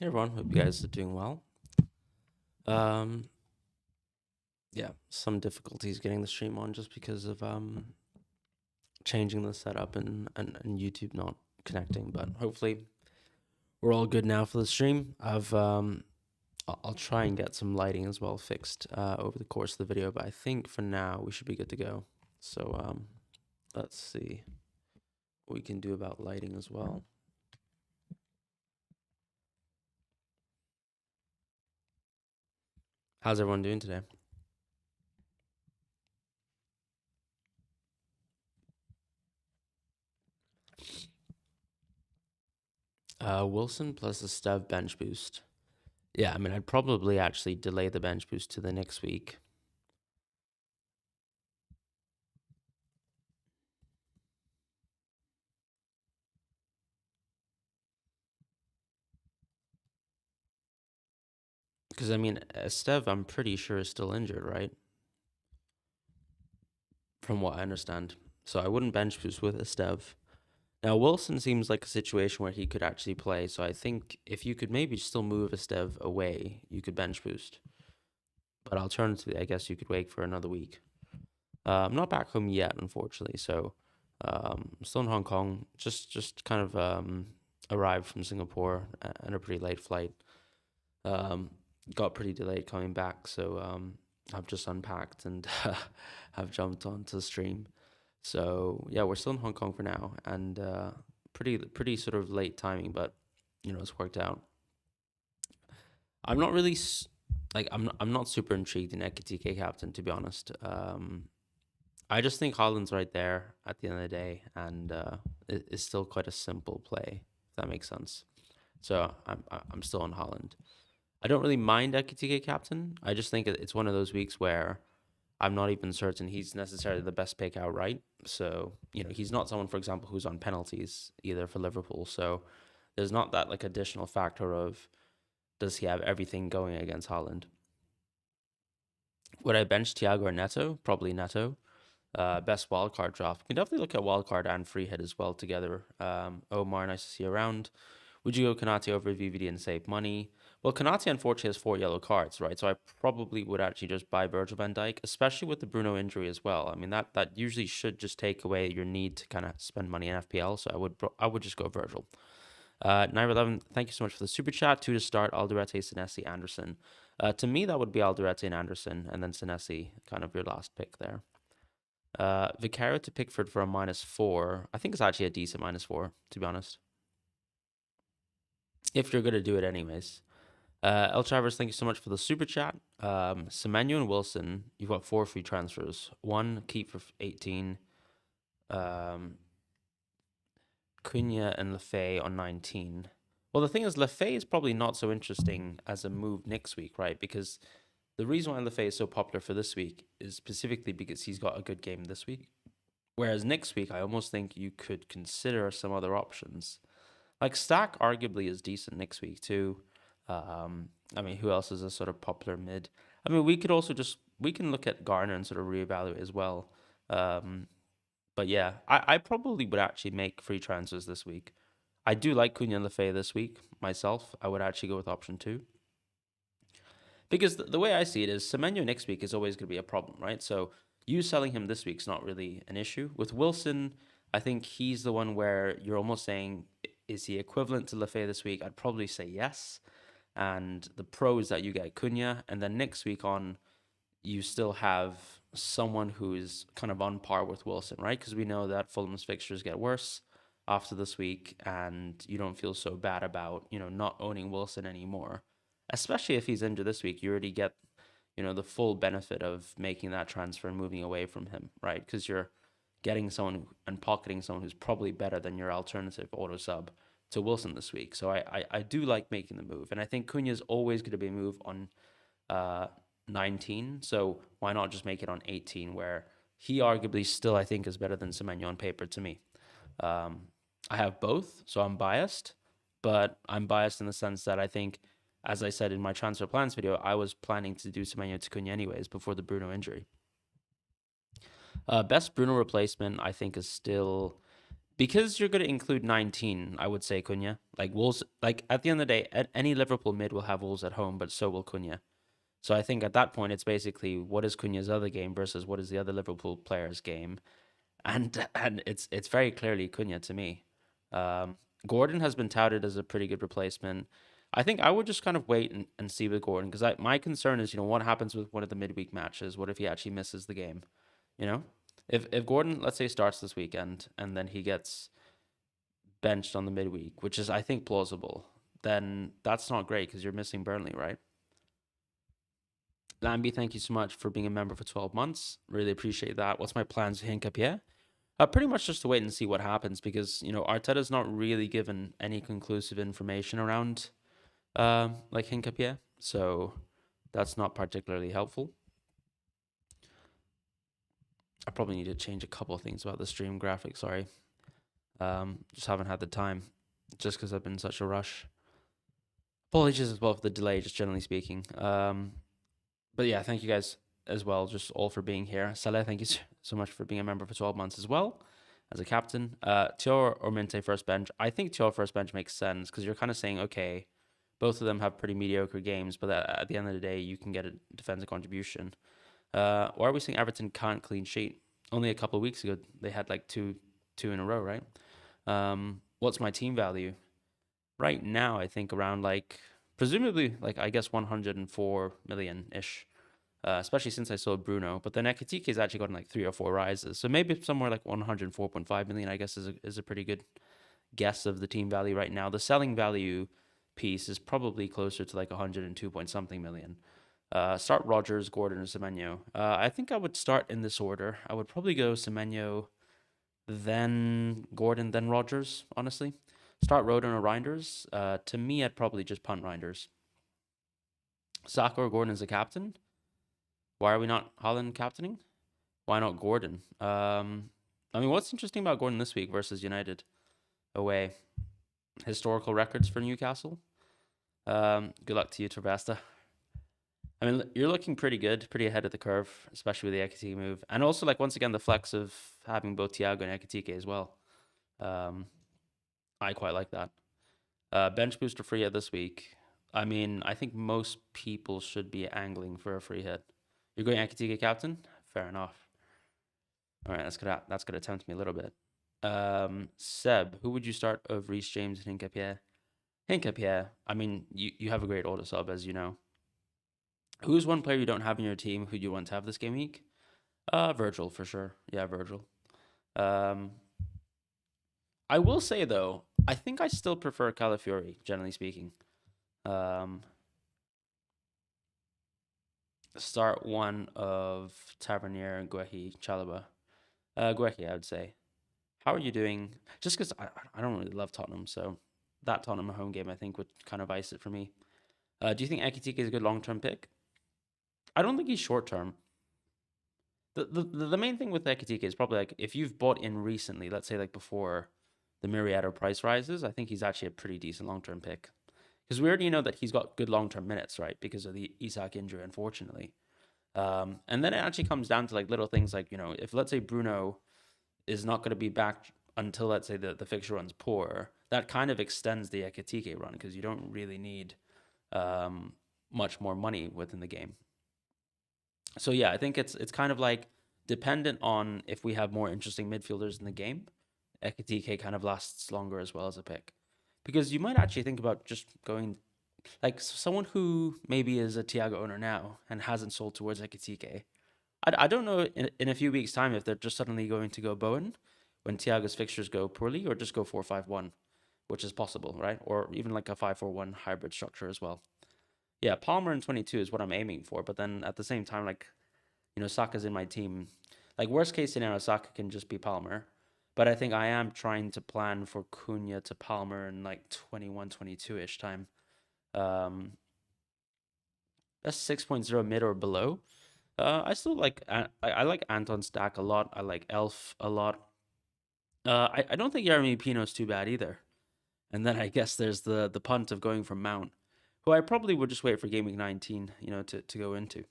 Hey everyone, hope you guys are doing well. Um, yeah, some difficulties getting the stream on just because of changing the setup and YouTube not connecting, but hopefully we're all good now for the stream. I'll try and get some lighting as well fixed over the course of the video, but I think for now we should be good to go. So let's see what we can do about lighting as well. How's everyone doing today? Wilson plus a Stev bench boost. Yeah, I mean, I'd probably actually delay the bench boost to the next week. Because, I mean, Estev, I'm pretty sure, is still injured, right? From what I understand. So I wouldn't bench boost with Estev. Now, Wilson seems like a situation where he could actually play. So I think if you could maybe still move Estev away, you could bench boost. But alternatively, I guess you could wait for another week. I'm not back home yet, unfortunately. So I'm still in Hong Kong. Just kind of arrived from Singapore and a pretty late flight. Got pretty delayed coming back, so I've just unpacked and have jumped onto the stream. So yeah, we're still in Hong Kong for now, and pretty sort of late timing, but it's worked out. I'm not really I'm not super intrigued in Ekitike captain, to be honest. I just think Haaland's right there at the end of the day, and it's still quite a simple play, if that makes sense. So I'm still on Haaland. I don't really mind Ekitike captain. I just think it's one of those weeks where I'm not even certain he's necessarily the best pick outright. So, he's not someone, for example, who's on penalties either for Liverpool. So there's not that like additional factor of does he have everything going against Haaland? Would I bench Thiago or Neto? Probably Neto. Best wildcard draft. We can definitely look at wildcard and free hit as well together. Omar, nice to see you around. Would you go Konate over VVD and save money? Well, Konate unfortunately has 4 yellow cards, right? So I probably would actually just buy Virgil van Dijk, especially with the Bruno injury as well. I mean that usually should just take away your need to kind of spend money in FPL. So I would just go Virgil. 911, thank you so much for the super chat. 2 to start, Alderete, Senesi, Anderson. To me, that would be Alderete and Anderson, and then Senesi, kind of your last pick there. Vicario to Pickford for a -4. I think it's actually a decent -4, to be honest. If you're going to do it anyways. El Travers, thank you so much for the super chat. Semenyo and Wilson, you've got 4 free transfers. 1 keep for 18. Cunha and Lefay on 19. Well, the thing is, Lefay is probably not so interesting as a move next week, right? Because the reason why Lefay is so popular for this week is specifically because he's got a good game this week. Whereas next week, I almost think you could consider some other options. Like Stack arguably is decent next week too. I mean, who else is a sort of popular mid? I mean, we can look at Garner and sort of reevaluate as well. But yeah, I probably would actually make free transfers this week. I do like Cunha and Lefay this week myself. I would actually go with option 2. Because the way I see it is Semenyo next week is always going to be a problem, right? So you selling him this week is not really an issue. With Wilson, I think he's the one where you're almost saying, is he equivalent to Lefay this week? I'd probably say yes. And the pro is that you get Cunha, and then next week on, you still have someone who is kind of on par with Wilson, right? Because we know that Fulham's fixtures get worse after this week, and you don't feel so bad about, not owning Wilson anymore. Especially if he's injured this week, you already get, the full benefit of making that transfer and moving away from him, right? Because you're getting someone and pocketing someone who's probably better than your alternative auto sub to Wilson this week. So I do like making the move. And I think Cunha is always going to be a move on 19. So why not just make it on 18, where he arguably still, I think, is better than Semenyo on paper to me. I have both, so I'm biased. But I'm biased in the sense that I think, as I said in my transfer plans video, I was planning to do Semenyo to Cunha anyways before the Bruno injury. Best Bruno replacement, I think, is still Because you're going to include 19, I would say Cunha. Like Wolves, like at the end of the day, any Liverpool mid will have Wolves at home, but so will Cunha. So I think at that point, it's basically what is Cunha's other game versus what is the other Liverpool player's game, and it's very clearly Cunha to me. Gordon has been touted as a pretty good replacement. I think I would just kind of wait and see with Gordon because my concern is, what happens with one of the midweek matches? What if he actually misses the game? You know, if Gordon, let's say, starts this weekend and then he gets benched on the midweek, which is I think plausible, then that's not great because you're missing Burnley, right? Lambie, thank you so much for being a member for 12 months. Really appreciate that. What's my plans with Hincapie? Pretty much just to wait and see what happens because, Arteta's not really given any conclusive information around like Hincapie. So that's not particularly helpful. I probably need to change a couple of things about the stream graphic. Sorry. Just haven't had the time just because I've been in such a rush. Apologies as well for the delay, just generally speaking. But yeah, thank you guys as well, just all for being here. Saleh, thank you so much for being a member for 12 months as well as a captain. Tior or Minte first bench. I think Tior first bench makes sense because you're kind of saying, okay, both of them have pretty mediocre games, but at the end of the day, you can get a defensive contribution. Why are we saying Everton can't clean sheet? Only a couple of weeks ago, they had like two in a row, right? What's my team value? Right now, I think around presumably I guess 104 million ish, especially since I sold Bruno. But then Ekitike has actually gotten like 3 or 4 rises, so maybe somewhere like 104.5 million. I guess is a pretty good guess of the team value right now. The selling value piece is probably closer to like 102 point something million. Start Rogers, Gordon, or Semenyo. I think I would start in this order. I would probably go Semenyo, then Gordon, then Rogers, honestly. Start Roden or Reinders. To me, I'd probably just punt Reinders. Saka or Gordon as a captain. Why are we not Holland captaining? Why not Gordon? What's interesting about Gordon this week versus United away? Historical records for Newcastle. Good luck to you, Trabasta. You're looking pretty good, pretty ahead of the curve, especially with the Ekitike move. And also, once again, the flex of having both Thiago and Ekitike as well. I quite like that. Bench booster free hit this week. I think most people should be angling for a free hit. You're going Ekitike captain? Fair enough. All right, that's gonna tempt me a little bit. Seb, who would you start of Reece James and Hincapie? Hincapie. You have a great auto sub, as you know. Who's one player you don't have in your team who you want to have this game week? Virgil for sure. Yeah, Virgil. I will say though, I think I still prefer Calafiori, generally speaking. Start one of Tavernier, Guehi, Chalaba. Guehi, I would say. How are you doing? Just because I don't really love Tottenham, so that Tottenham home game I think would kind of ice it for me. Do you think Ekitike is a good long-term pick? I don't think he's short-term. The main thing with Ekitike is probably if you've bought in recently, let's say before the myriad of price rises, I think he's actually a pretty decent long-term pick. Because we already know that he's got good long-term minutes, right? Because of the Isak injury, unfortunately. And then it actually comes down to little things if let's say Bruno is not going to be back until let's say the fixture run's poor, that kind of extends the Ekitike run because you don't really need much more money within the game. So yeah, I think it's kind of dependent on if we have more interesting midfielders in the game. Ekitike kind of lasts longer as well as a pick. Because you might actually think about just going someone who maybe is a Thiago owner now and hasn't sold towards Ekitike. I don't know in a few weeks' time if they're just suddenly going to go Bowen when Thiago's fixtures go poorly or just go 4-5-1, which is possible, right? Or even a 5-4-1 hybrid structure as well. Yeah, Palmer in 22 is what I'm aiming for, but then at the same time, Saka's in my team. Worst case scenario, Saka can just be Palmer. But I think I am trying to plan for Cunha to Palmer in 21, 22-ish time. That's 6.0 mid or below. I still I like Anton Stack a lot. I like Elf a lot. I don't think Jeremy Pino's too bad either. And then I guess there's the punt of going for Mount, who I probably would just wait for Game Week 19, to go into.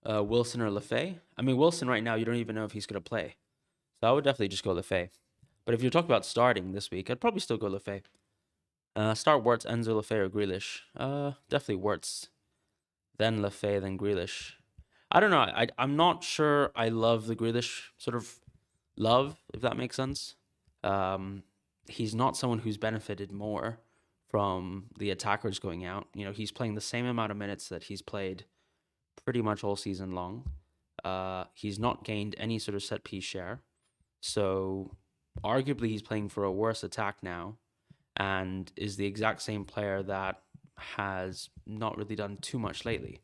Wilson or Lefay. I mean, Wilson right now, you don't even know if he's going to play. So I would definitely just go Lefay. But if you're talking about starting this week, I'd probably still go Lefay. Start Wirtz, Enzo, Lefay, or Grealish. Definitely Wirtz, then Lefay, then Grealish. I don't know. I'm not sure I love the Grealish sort of love, if that makes sense. He's not someone who's benefited more from the attackers going out. You know, he's playing the same amount of minutes that he's played pretty much all season long. He's not gained any sort of set piece share. So arguably he's playing for a worse attack now and is the exact same player that has not really done too much lately.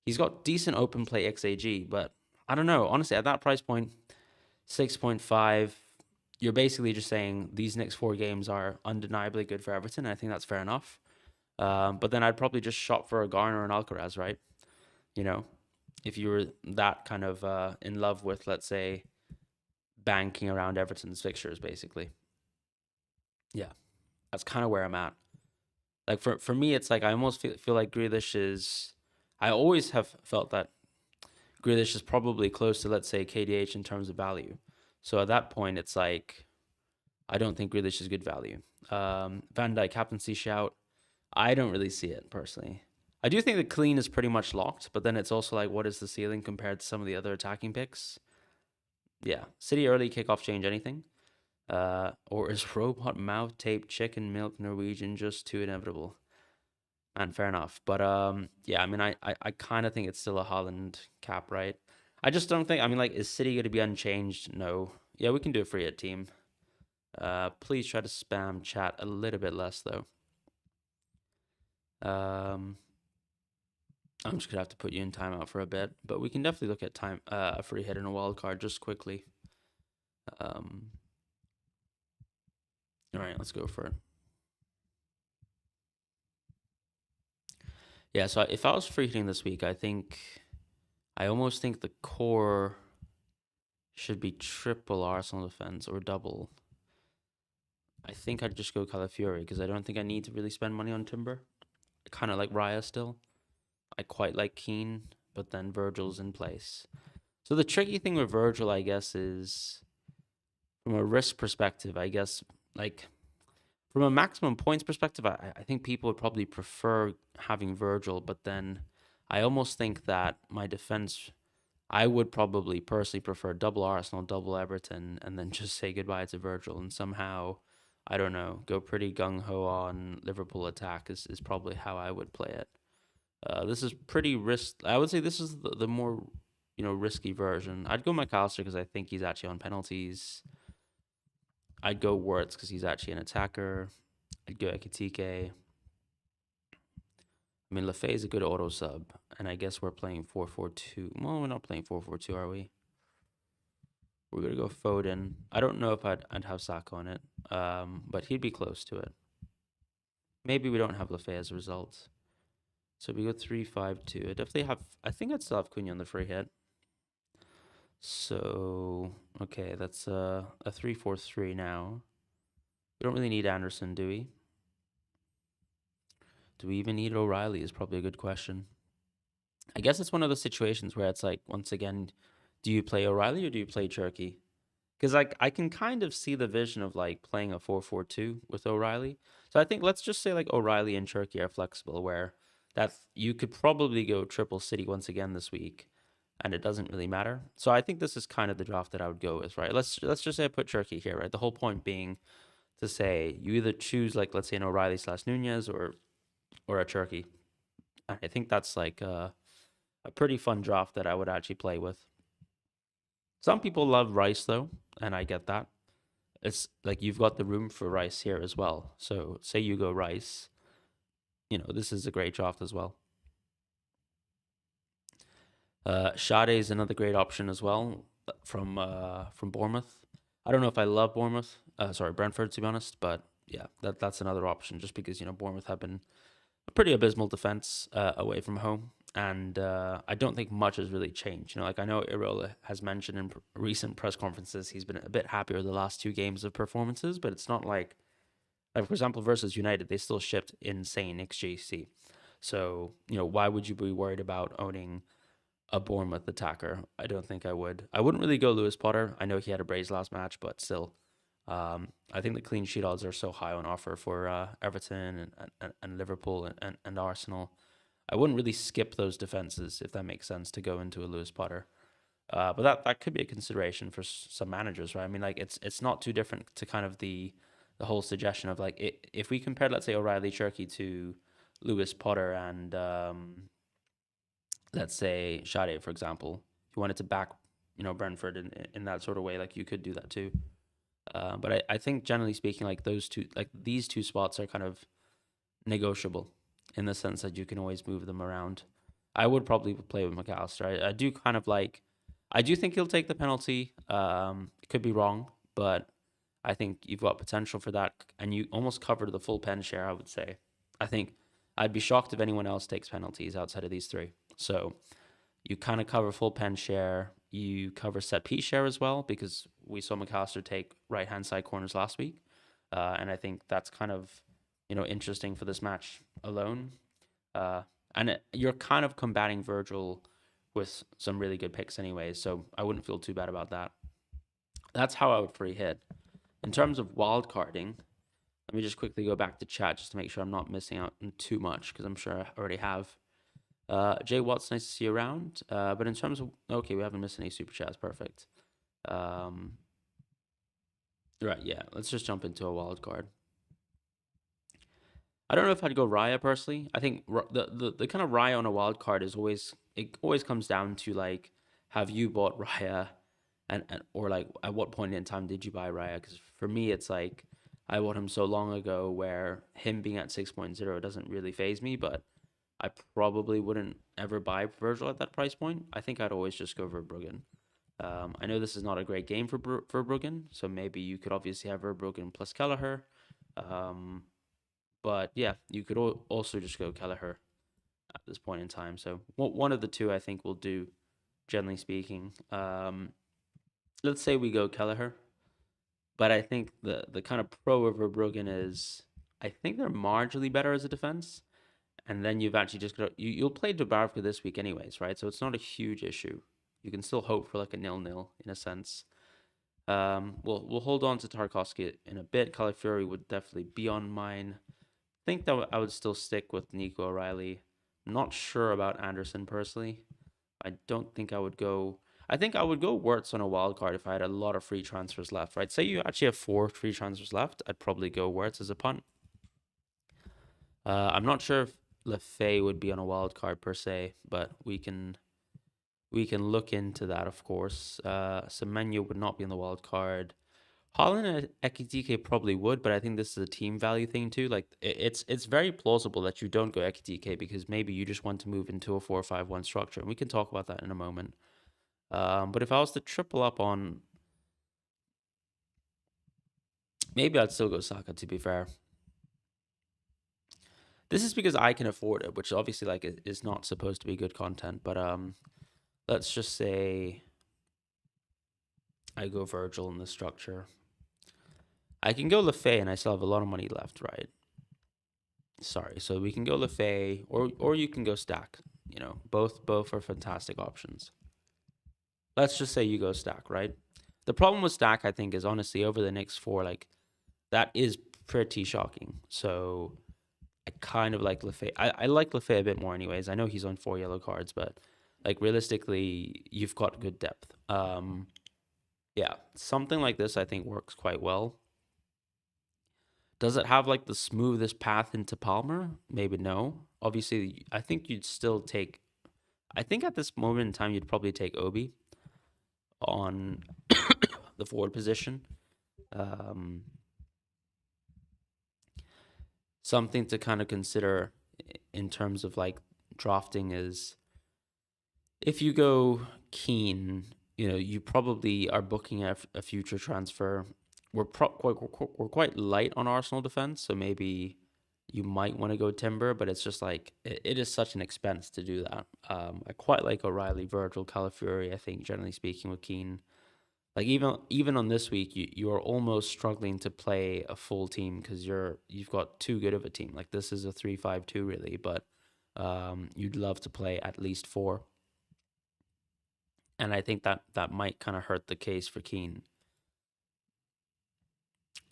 He's got decent open play XAG, but I don't know. Honestly, at that price point, 6.5, you're basically just saying these next 4 games are undeniably good for Everton. I think that's fair enough. But then I'd probably just shop for a Garner and Alcaraz, right? You know, if you were that kind of in love with, let's say, banking around Everton's fixtures, basically. Yeah, that's kind of where I'm at. Like for me, it's like I almost feel like Grealish is. I always have felt that Grealish is probably close to, let's say, KDH in terms of value. So at that point, it's like I don't think Grealish is good value. Van Dijk captaincy shout. I don't really see it personally. I do think the clean is pretty much locked, but then it's also like, what is the ceiling compared to some of the other attacking picks? Yeah, City early kickoff change anything? Or is robot mouth tape chicken milk Norwegian just too inevitable? And fair enough. But yeah, I mean, I kind of think it's still a Holland cap, right? I just don't think. I mean, like, is City going to be unchanged? No. Yeah, we can do a free hit team. Please try to spam chat a little bit less though. I'm just gonna have to put you in timeout for a bit, but we can definitely look at a free hit and a wild card just quickly. All right, let's go for it. Yeah, so if I was free hitting this week, I almost think the core should be triple Arsenal defense or double. I think I'd just go Calafiori because I don't think I need to really spend money on Timber. I kind of like Raya still. I quite like Keane, but then Virgil's in place. So the tricky thing with Virgil, I guess, is from a risk perspective, I guess, like from a maximum points perspective, I think people would probably prefer having Virgil, but then I almost think that my defense, I would probably personally prefer double Arsenal, double Everton, and then just say goodbye to Virgil and somehow, I don't know, go pretty gung-ho on Liverpool attack is probably how I would play it. This is pretty risk. I would say this is the more, risky version. I'd go McAllister because I think he's actually on penalties. I'd go Wirtz because he's actually an attacker. I'd go Ekitike. I mean, Lefay is a good auto sub, and I guess we're playing 4-4-2. Well, we're not playing 4-4-2, are we? We're gonna go Foden. I don't know if I'd have Saka on it, but he'd be close to it. Maybe we don't have Lefay as a result. So we go 3-5-2. I definitely have. I think I'd still have Cunha on the free hit. So okay, that's a 3-4-3 now. We don't really need Anderson, do we? Do we even need O'Reilly is probably a good question. I guess it's one of those situations where it's like, once again, do you play O'Reilly or do you play Cherky? Because like I can kind of see the vision of like playing a 4-4-2 with O'Reilly. So I think let's just say like O'Reilly and Cherky are flexible, where that you could probably go triple City once again this week, and it doesn't really matter. So I think this is kind of the draft that I would go with, right? Let's just say I put Cherky here, right? The whole point being to say you either choose like, let's say, an O'Reilly / Nunez or a Cherky. I think that's like a pretty fun draft that I would actually play with. Some people love Rice though, and I get that. It's like you've got the room for Rice here as well. So say you go Rice, this is a great draft as well. Sade is another great option as well from Bournemouth. I don't know if I love Bournemouth. Brentford to be honest, but yeah, that's another option just because Bournemouth have been a pretty abysmal defense away from home, and I don't think much has really changed. Like I know Irola has mentioned in recent press conferences he's been a bit happier the last 2 games of performances, but it's not like for example, versus United, they still shipped insane XGC. So why would you be worried about owning a Bournemouth attacker. I don't think I would. I wouldn't really go Lewis Potter. I know he had a brace last match, but still, I think the clean sheet odds are so high on offer for Everton and Liverpool and Arsenal. I wouldn't really skip those defenses if that makes sense to go into a Lewis Potter. But that could be a consideration for some managers, right? I mean, like it's not too different to kind of the whole suggestion of like if we compared, let's say, O'Reilly Cherky to Lewis Potter and let's say Sade, for example, if you wanted to back Brentford in that sort of way, like you could do that too. But I think generally speaking, like these two spots are kind of negotiable in the sense that you can always move them around. I would probably play with McAllister. I do kind of like. I do think he'll take the penalty. It could be wrong, but I think you've got potential for that, and you almost cover the full pen share, I would say. I think I'd be shocked if anyone else takes penalties outside of these three. So you kind of cover full pen share. You cover set piece share as well, because we saw McAllister take right-hand side corners last week. And I think that's kind of, interesting for this match alone. You're kind of combating Virgil with some really good picks anyway, so I wouldn't feel too bad about that. That's how I would free hit. In terms of wildcarding, let me just quickly go back to chat just to make sure I'm not missing out on too much, because I'm sure I already have. Jay Watts, nice to see you around. But in terms of, okay, we haven't missed any super chats, perfect. Right, yeah, let's just jump into a wild card. I don't know if I'd go Raya personally. I think the kind of Raya on a wild card is always comes down to like, have you bought Raya, and or like at what point in time did you buy Raya? Because for me, it's like I bought him so long ago, where him being at 6.0 doesn't really phase me, but I probably wouldn't ever buy Virgil at that price point. I think I'd always just go Verbruggen. I know this is not a great game for Verbruggen, so maybe you could obviously have Verbruggen plus Kelleher. But yeah, you could also just go Kelleher at this point in time. So one of the two I think will do, generally speaking. Let's say we go Kelleher. But I think the kind of pro of Verbruggen is, I think they're marginally better as a defense. And then you've actually just got you'll play Dubravka this week anyways, right? So it's not a huge issue. You can still hope for like a 0-0 in a sense. We'll hold on to Tarkovsky in a bit. Calafiori would definitely be on mine. I think that I would still stick with Nico O'Reilly. I'm not sure about Anderson personally. I don't think I would go. I think I would go Wirtz on a wild card if I had a lot of free transfers left, right? Say you actually have 4 free transfers left, I'd probably go Wirtz as a punt. I'm not sure if Lefay would be on a wild card per se, but we can look into that, of course. Semenyo would not be on the wild card. Holland and Ekitike probably would, but I think this is a team value thing too. Like it's very plausible that you don't go Ekitike because maybe you just want to move into a 4-5-1 structure, and we can talk about that in a moment. But if I was to triple up on, maybe I'd still go Saka, to be fair. This is because I can afford it, which obviously like is not supposed to be good content. But let's just say I go Virgil in the structure. I can go Lefay, and I still have a lot of money left, right? Sorry, so we can go Lefay, or you can go Stack. Both are fantastic options. Let's just say you go Stack, right? The problem with Stack, I think, is honestly over the next 4, like that is pretty shocking. So I kind of like Lefay. I like Lefay a bit more, anyways. I know he's on 4 yellow cards, but like realistically, you've got good depth. Yeah, something like this I think works quite well. Does it have like the smoothest path into Palmer? Maybe no. Obviously, I think you'd still take. I think at this moment in time, you'd probably take Obi on the forward position. Something to kind of consider in terms of like drafting is, if you go Keane, you probably are booking a future transfer. We're quite light on Arsenal defense, so maybe you might want to go Timber, but it's just like it is such an expense to do that. I quite like O'Reilly, Virgil, Calafiori. I think generally speaking with Keane, like even on this week, you are almost struggling to play a full team because you've got too good of a team. Like this is a 3-5-2 really, but you'd love to play at least 4. And I think that might kind of hurt the case for Keane.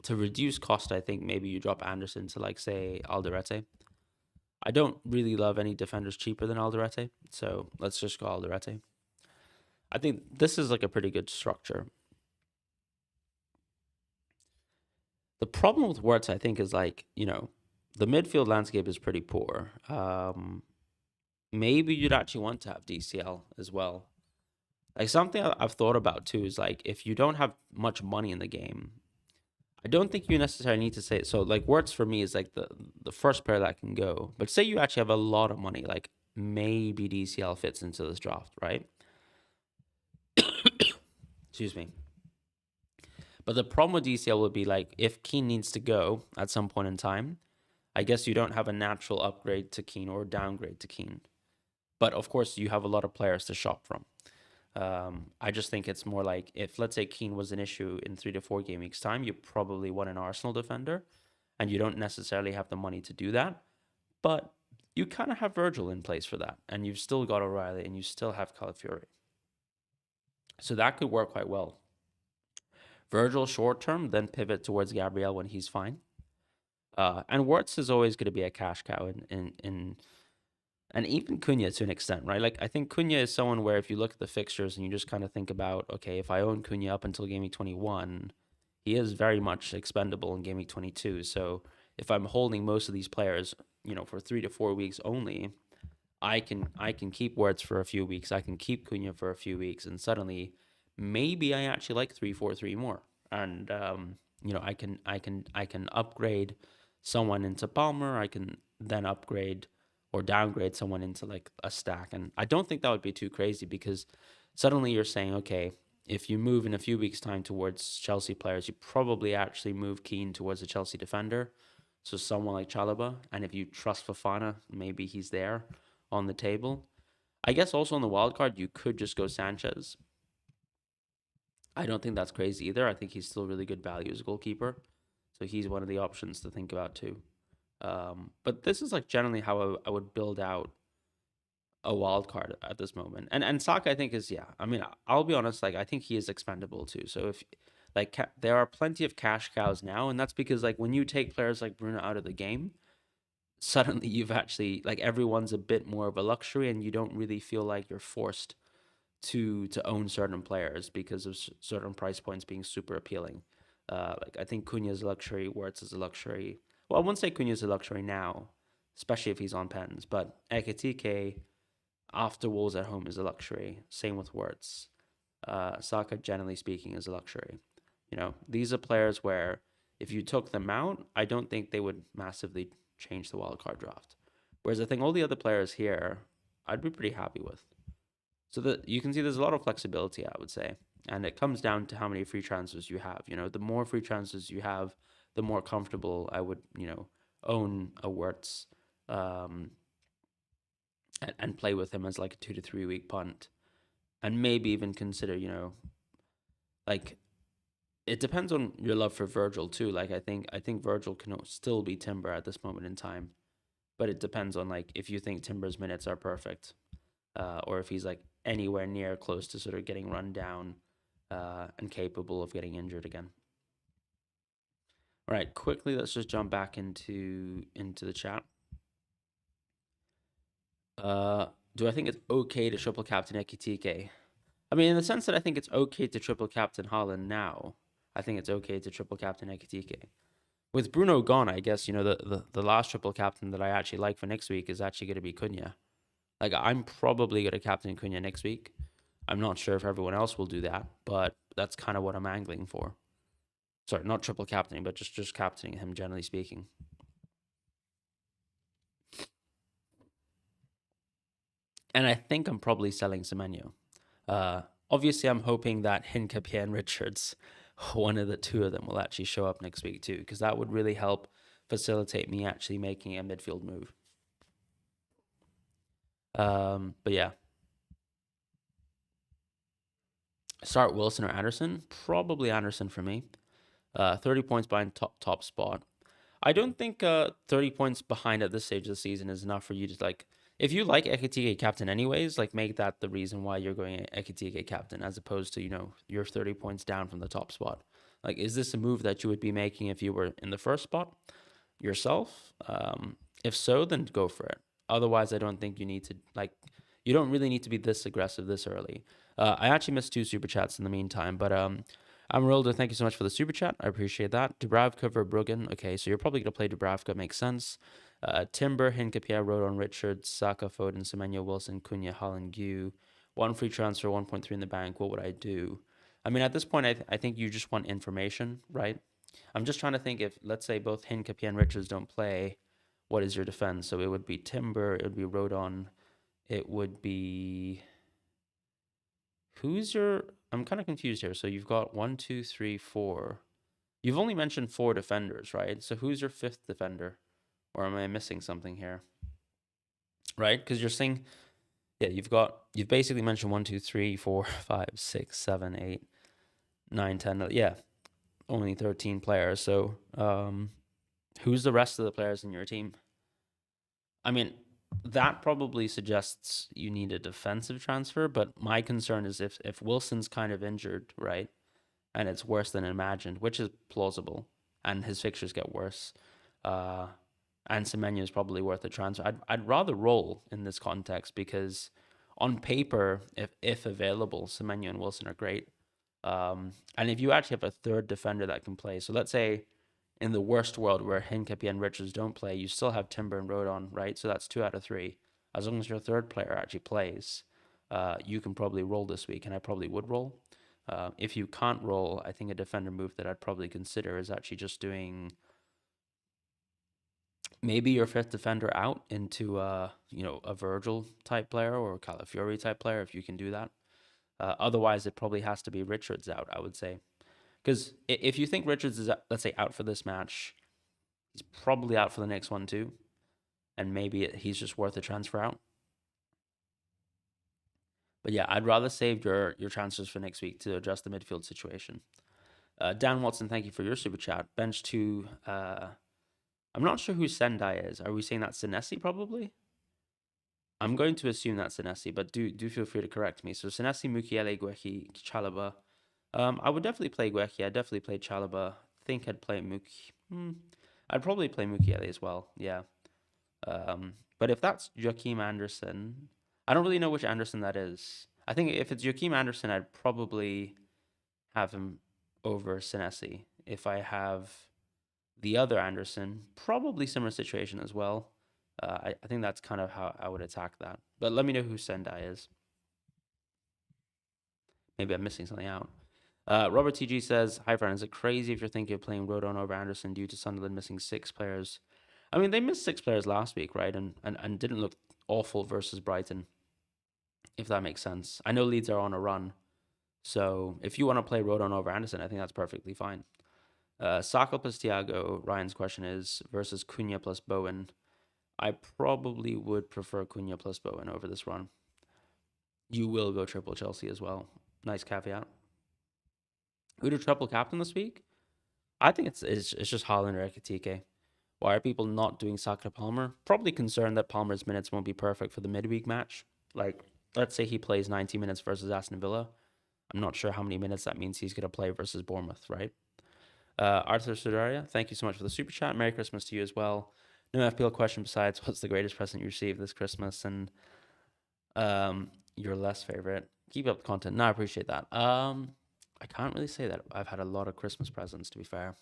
To reduce cost, I think maybe you drop Anderson to, like, say, Alderete. I don't really love any defenders cheaper than Alderete, so let's just go Alderete. I think this is like a pretty good structure. The problem with Wirtz, I think, is like, the midfield landscape is pretty poor. Maybe you'd actually want to have DCL as well. Like, something I've thought about too is, like, if you don't have much money in the game, I don't think you necessarily need to say it. So, like, Wirtz for me is like the first player that can go. But say you actually have a lot of money, like maybe DCL fits into this draft, right? Excuse me. But the problem with DCL would be, like, if Keane needs to go at some point in time, I guess you don't have a natural upgrade to Keane or downgrade to Keane. But of course, you have a lot of players to shop from. I just think it's more like, if, let's say, Keane was an issue in 3 to 4 game weeks time, you probably want an Arsenal defender, and you don't necessarily have the money to do that. But you kind of have Virgil in place for that, and you've still got O'Reilly, and you still have Calafiori. So that could work quite well. Virgil short term, then pivot towards Gabriel when he's fine. And Wirtz is always going to be a cash cow and even Cunha to an extent, right? Like, I think Cunha is someone where if you look at the fixtures and you just kind of think about, okay, if I own Cunha up until game week 21, he is very much expendable in game week 22. So if I'm holding most of these players, for 3 to 4 weeks only, I can keep Wirtz for a few weeks. I can keep Cunha for a few weeks, and suddenly maybe I actually like 3-4-3 more. And I can upgrade someone into Palmer. I can then upgrade or downgrade someone into, like, a stack. And I don't think that would be too crazy, because suddenly you're saying, okay, if you move in a few weeks' time towards Chelsea players, you probably actually move Keane towards a Chelsea defender. So someone like Chalobah. And if you trust Fofana, maybe he's there on the table. I guess also on the wild card, you could just go Sanchez. I don't think that's crazy either. I think he's still really good value as a goalkeeper. So he's one of the options to think about too. But this is, like, generally how I would build out a wild card at this moment. And Saka, I think, is, yeah. I mean, I'll be honest, like, I think he is expendable too. So if, like, there are plenty of cash cows now, and that's because, like, when you take players like Bruno out of the game, suddenly you've actually, like, everyone's a bit more of a luxury, and you don't really feel like you're forced to own certain players because of certain price points being super appealing. Like, I think Cunha's a luxury, Wirtz is a luxury. Well, I wouldn't say Cunha's a luxury now, especially if he's on pens, but Ekitike after Wolves at home is a luxury. Same with Wirtz. Saka, generally speaking, is a luxury. These are players where if you took them out, I don't think they would massively change the wildcard draft. Whereas I think all the other players here, I'd be pretty happy with. So that you can see there's a lot of flexibility, I would say. And it comes down to how many free transfers you have. The more free transfers you have, the more comfortable I would, own a Wirtz and play with him as, like, a 2 to 3 week punt. And maybe even consider, like, it depends on your love for Virgil too. Like, I think Virgil can still be Timber at this moment in time. But it depends on, like, if you think Timber's minutes are perfect. Or if he's, like, anywhere near close to sort of getting run down and capable of getting injured again. All right, quickly, let's just jump back into the chat. Do I think it's okay to triple captain Ekitike? I mean, in the sense that I think it's okay to triple captain Haaland now. I think it's okay to triple captain Ekitike. With Bruno gone, I guess, the last triple captain that I actually like for next week is actually going to be Cunha. Like, I'm probably going to captain Cunha next week. I'm not sure if everyone else will do that, but that's kind of what I'm angling for. Sorry, not triple captaining, but just captaining him, generally speaking. And I think I'm probably selling Semenyo. Obviously, I'm hoping that Hincapie and Richards, one of the two of them, will actually show up next week too, because that would really help facilitate me actually making a midfield move. But yeah. Start Wilson or Anderson? Probably Anderson for me. 30 points behind top spot. I don't think 30 points behind at this stage of the season is enough for you to, like, if you like Ekitike captain anyways, like make that the reason why you're going Ekitike captain as opposed to, you're 30 points down from the top spot. Like, is this a move that you would be making if you were in the first spot yourself? If so, then go for it. Otherwise, I don't think you need to, you don't really need to be this aggressive this early. I actually missed 2 super chats in the meantime, but Amarildo, thank you so much for the super chat. I appreciate that. Dubravka Verbruggen. Okay, so you're probably going to play Dubravka. Makes sense. Timber, Hincapie, Rodon, Richards, Saka, Foden, Semenyo, Wilson, Cunha, Holland, Gu. 1 free transfer, 1.3 in the bank. What would I do? I mean, at this point, I think you just want information, right? I'm just trying to think if, let's say, both Hincapie and Richards don't play, what is your defense? So it would be Timber, it would be Rodon, it would be... Who's your... I'm kind of confused here. So you've got 1, 2, 3, 4. You've only mentioned 4 defenders, right? So who's your 5th defender? Or am I missing something here? Right? Because you're saying, yeah, you've basically mentioned 1, 2, 3, 4, 5, 6, 7, 8, 9, 10. Yeah, only 13 players. So who's the rest of the players in your team? I mean, that probably suggests you need a defensive transfer, but my concern is if Wilson's kind of injured, right, and it's worse than imagined, which is plausible, and his fixtures get worse, and Semenyo is probably worth a transfer. I'd rather roll in this context because on paper, if available, Semenyo and Wilson are great. And if you actually have a third defender that can play, so let's say in the worst world where Hincapie and Richards don't play, you still have Timber and Rodon, right? So that's 2 out of 3. As long as your third player actually plays, you can probably roll this week, and I probably would roll. If you can't roll, I think a defender move that I'd probably consider is actually just doing maybe your 5th defender out into a Virgil type player or Calafiori type player if you can do that. Otherwise, it probably has to be Richards out, I would say. Because if you think Richards is, let's say, out for this match, he's probably out for the next one too. And maybe he's just worth a transfer out. But yeah, I'd rather save your transfers for next week to adjust the midfield situation. Dan Watson, thank you for your super chat. Bench 2. I'm not sure who Sendai is. Are we saying that's Senesi probably? I'm going to assume that's Senesi, but do feel free to correct me. So Senesi, Mukiele, Guehi, Chalaba. I would definitely play Guehi. I'd definitely play Chalaba. I think I'd play Muki. I'd probably play Mukiele as well. Yeah. But if that's Joachim Anderson, I don't really know which Anderson that is. I think if it's Joachim Anderson, I'd probably have him over Senesi. If I have the other Anderson, probably similar situation as well. I think that's kind of how I would attack that. But let me know who Sendai is. Maybe I'm missing something out. Robert TG says, "Hi, Fran. Is it crazy if you're thinking of playing Rodon over Anderson due to Sunderland missing 6 players? I mean, they missed 6 players last week, right? And didn't look awful versus Brighton, if that makes sense. I know Leeds are on a run. So if you want to play Rodon over Anderson, I think that's perfectly fine. Saka plus Thiago, Ryan's question is, versus Cunha plus Bowen. I probably would prefer Cunha plus Bowen over this run. You will go triple Chelsea as well. Nice caveat. Who to triple captain this week? I think it's just Haaland or Ekitike. Why are people not doing Saka Palmer? Probably concerned that Palmer's minutes won't be perfect for the midweek match. Like, let's say he plays 90 minutes versus Aston Villa. I'm not sure how many minutes that means he's going to play versus Bournemouth, right? Arthur Sudaria, thank you so much for the super chat. Merry Christmas to you as well. No FPL question besides what's the greatest present you received this Christmas and your less favorite. Keep up the content. No, I appreciate that. I can't really say that I've had a lot of Christmas presents, to be fair.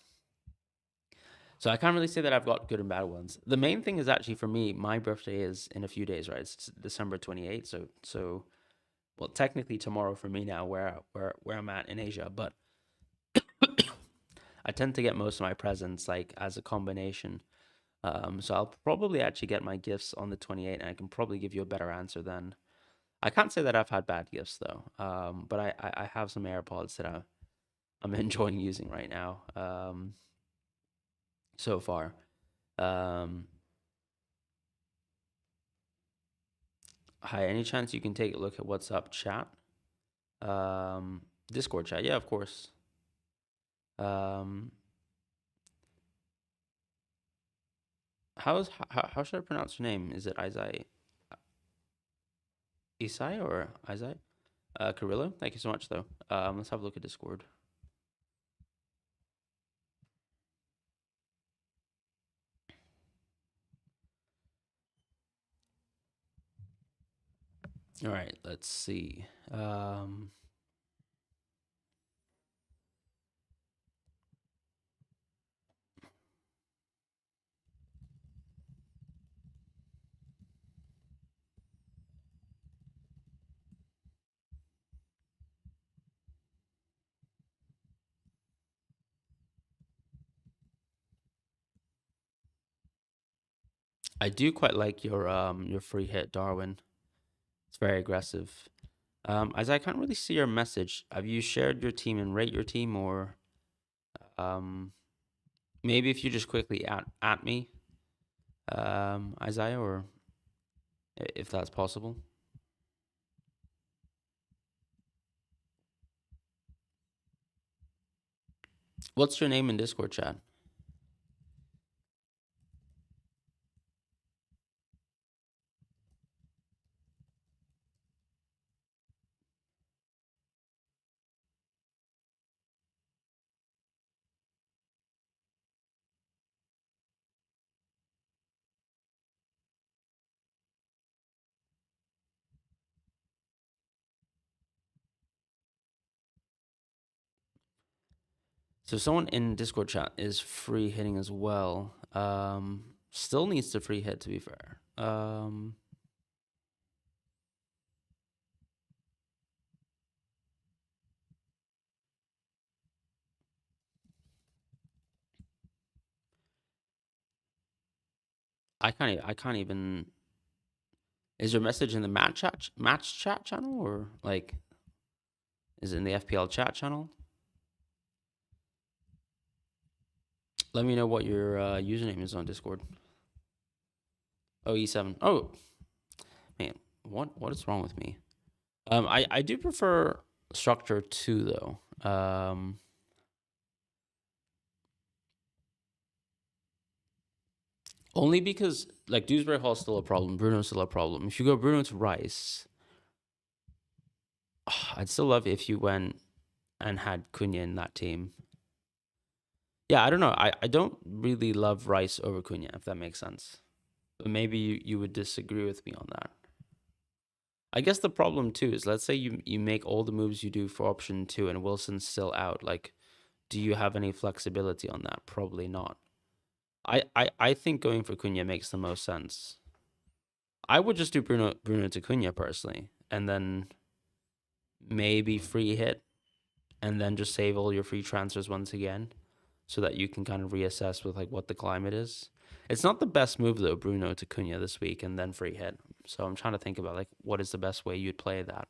So I can't really say that I've got good and bad ones. The main thing is actually for me, my birthday is in a few days, right? It's December 28th. So well, technically tomorrow for me now, where I'm at in Asia, but I tend to get most of my presents like as a combination. So I'll probably actually get my gifts on the 28th, and I can probably give you a better answer then. I can't say that I've had bad gifts though. But I have some AirPods that I'm enjoying using right now. So far. Hi, any chance you can take a look at what's up chat? Discord chat, yeah, of course. How should I pronounce your name? Is it Isaiah? Isai or Isai? Carrillo, thank you so much though. Let's have a look at Discord. All right, let's see. I do quite like your free hit, Darwin. It's very aggressive. As I can't really see your message. Have you shared your team and rate your team, or um, maybe if you just quickly at me, Isaiah, or if that's possible. What's your name in Discord chat? So someone in Discord chat is free hitting as well. Still needs to free hit to be fair. I can't even. Is your message in the match chat channel, or like is it in the FPL chat channel? Let me know what your username is on Discord. Oh, E7. Oh, man, what is wrong with me? I do prefer structure 2 though. Only because like Dewsbury Hall's still a problem, Bruno's still a problem. If you go Bruno to Rice, I'd still love it if you went and had Cunha in that team. Yeah, I don't know. I don't really love Rice over Cunha, if that makes sense. But maybe you would disagree with me on that. I guess the problem too is, let's say you make all the moves you do for option 2 and Wilson's still out. Like, do you have any flexibility on that? Probably not. I think going for Cunha makes the most sense. I would just do Bruno to Cunha personally, and then maybe free hit, and then just save all your free transfers once again, so that you can kind of reassess with like what the climate is. It's not the best move though, Bruno to Cunha this week and then free hit. So I'm trying to think about like what is the best way you'd play that.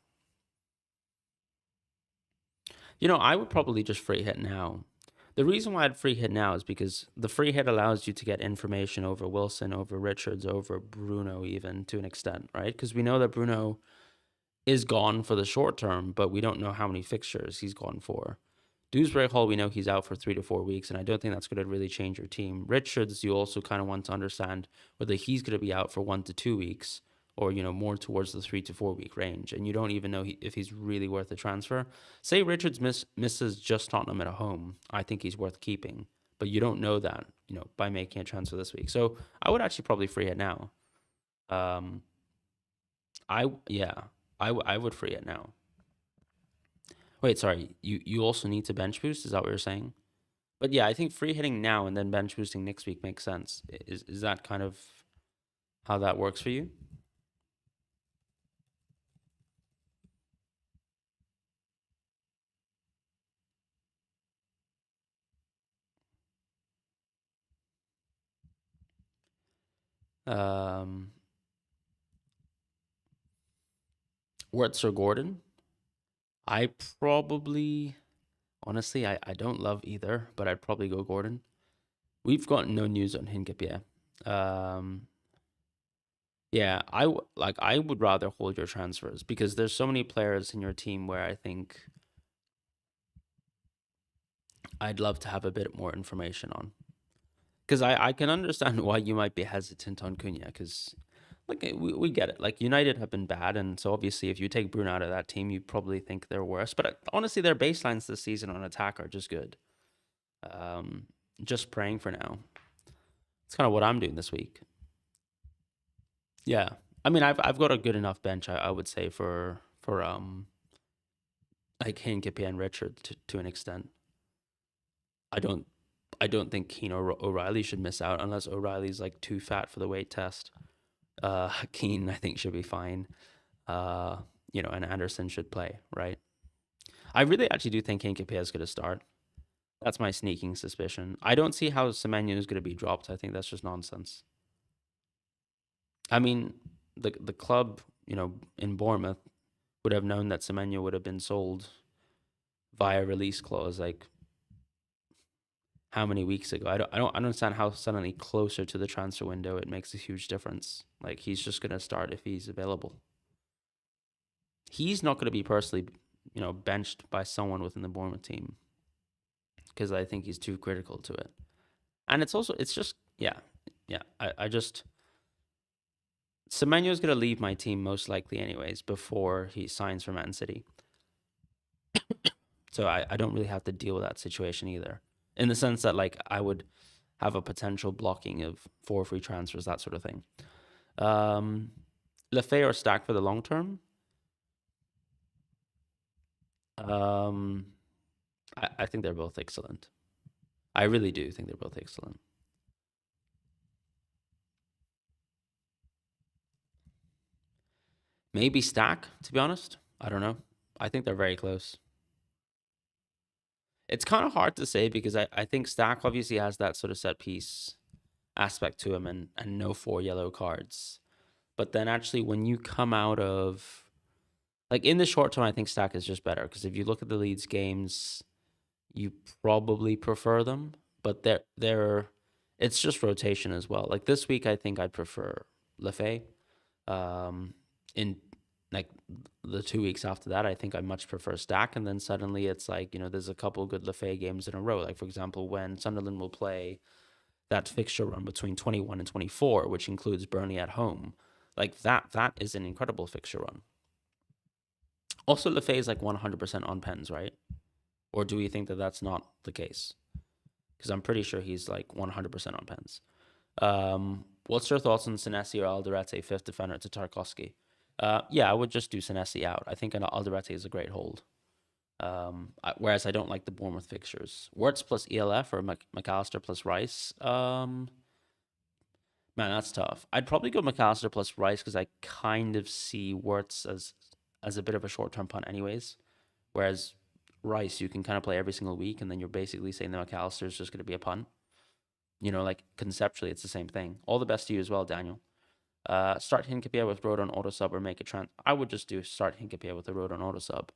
I would probably just free hit now. The reason why I'd free hit now is because the free hit allows you to get information over Wilson, over Richards, over Bruno, even to an extent, right? Because we know that Bruno is gone for the short term, but we don't know how many fixtures he's gone for. Dewsbury Hall, we know he's out for 3 to 4 weeks, and I don't think that's going to really change your team. Richards, you also kind of want to understand whether he's going to be out for 1 to 2 weeks, or more towards the 3 to 4 week range, and you don't even know if he's really worth a transfer. Say Richards misses just Tottenham at home, I think he's worth keeping, but you don't know that by making a transfer this week. So I would actually probably free it now. I would free it now. Wait, sorry. You also need to bench boost. Is that what you're saying? But yeah, I think free hitting now and then bench boosting next week makes sense. Is that kind of how that works for you? Um, Wirtz or Gordon? I probably, honestly, I don't love either, but I'd probably go Gordon. We've got no news on Hinkapie. Yeah, I would rather hold your transfers because there's so many players in your team where I think I'd love to have a bit more information on. Because I can understand why you might be hesitant on Cunha, because Like we get it. Like United have been bad, and so obviously if you take Bruno out of that team, you probably think they're worse. But honestly, their baselines this season on attack are just good. Um, just praying for now. It's kind of what I'm doing this week. Yeah, I mean I've got a good enough bench, I would say for like Hincapie and Richard to an extent. I don't I don't think Keane or O'Reilly should miss out unless O'Reilly's like too fat for the weight test. Keane I think should be fine. Uh, and Anderson should play, right? I really actually do think Hincapie is going to start. That's my sneaking suspicion. I don't see how Semenyo is going to be dropped. I think that's just nonsense. I mean, the club, in Bournemouth would have known that Semenyo would have been sold via release clause like how many weeks ago. I don't understand how suddenly closer to the transfer window it makes a huge difference. Like he's just going to start if he's available. He's not going to be personally, benched by someone within the Bournemouth team because I think he's too critical to it. And it's just, yeah. I just, Semenyo's going to leave my team most likely anyways before he signs for Man City. So I don't really have to deal with that situation either. In the sense that like I would have a potential blocking of 4 free transfers, that sort of thing. Lefebvre or Stack for the long term? I think they're both excellent. I really do think they're both excellent. Maybe Stack, to be honest. I don't know. I think they're very close. It's kind of hard to say because I think Stack obviously has that sort of set piece aspect to him and no 4 yellow cards. But then actually when you come out of like in the short term, I think Stack is just better because if you look at the Leeds games, you probably prefer them. But they're it's just rotation as well. Like this week, I think I'd prefer Lefebvre. In like the 2 weeks after that, I think I much prefer Stack. And then suddenly it's like, there's a couple good Lefebvre games in a row. Like, for example, when Sunderland will play that fixture run between 21 and 24, which includes Burnley at home. Like that is an incredible fixture run. Also, Lefebvre is like 100% on pens, right? Or do we think that that's not the case? Because I'm pretty sure he's like 100% on pens. What's your thoughts on Senesi or Alderete, 5th defender to Tarkowski? Yeah, I would just do Senesi out. I think Alderete is a great hold. Whereas I don't like the Bournemouth fixtures. Wirtz plus ELF or McAllister plus Rice. Man, that's tough. I'd probably go McAllister plus Rice because I kind of see Wirtz as a bit of a short-term punt anyways. Whereas Rice, you can kind of play every single week, and then you're basically saying that McAllister is just going to be a punt. Like conceptually, it's the same thing. All the best to you as well, Daniel. Start Hincapie with Road on auto sub or make a I would just do start Hincapie with the Road on auto sub.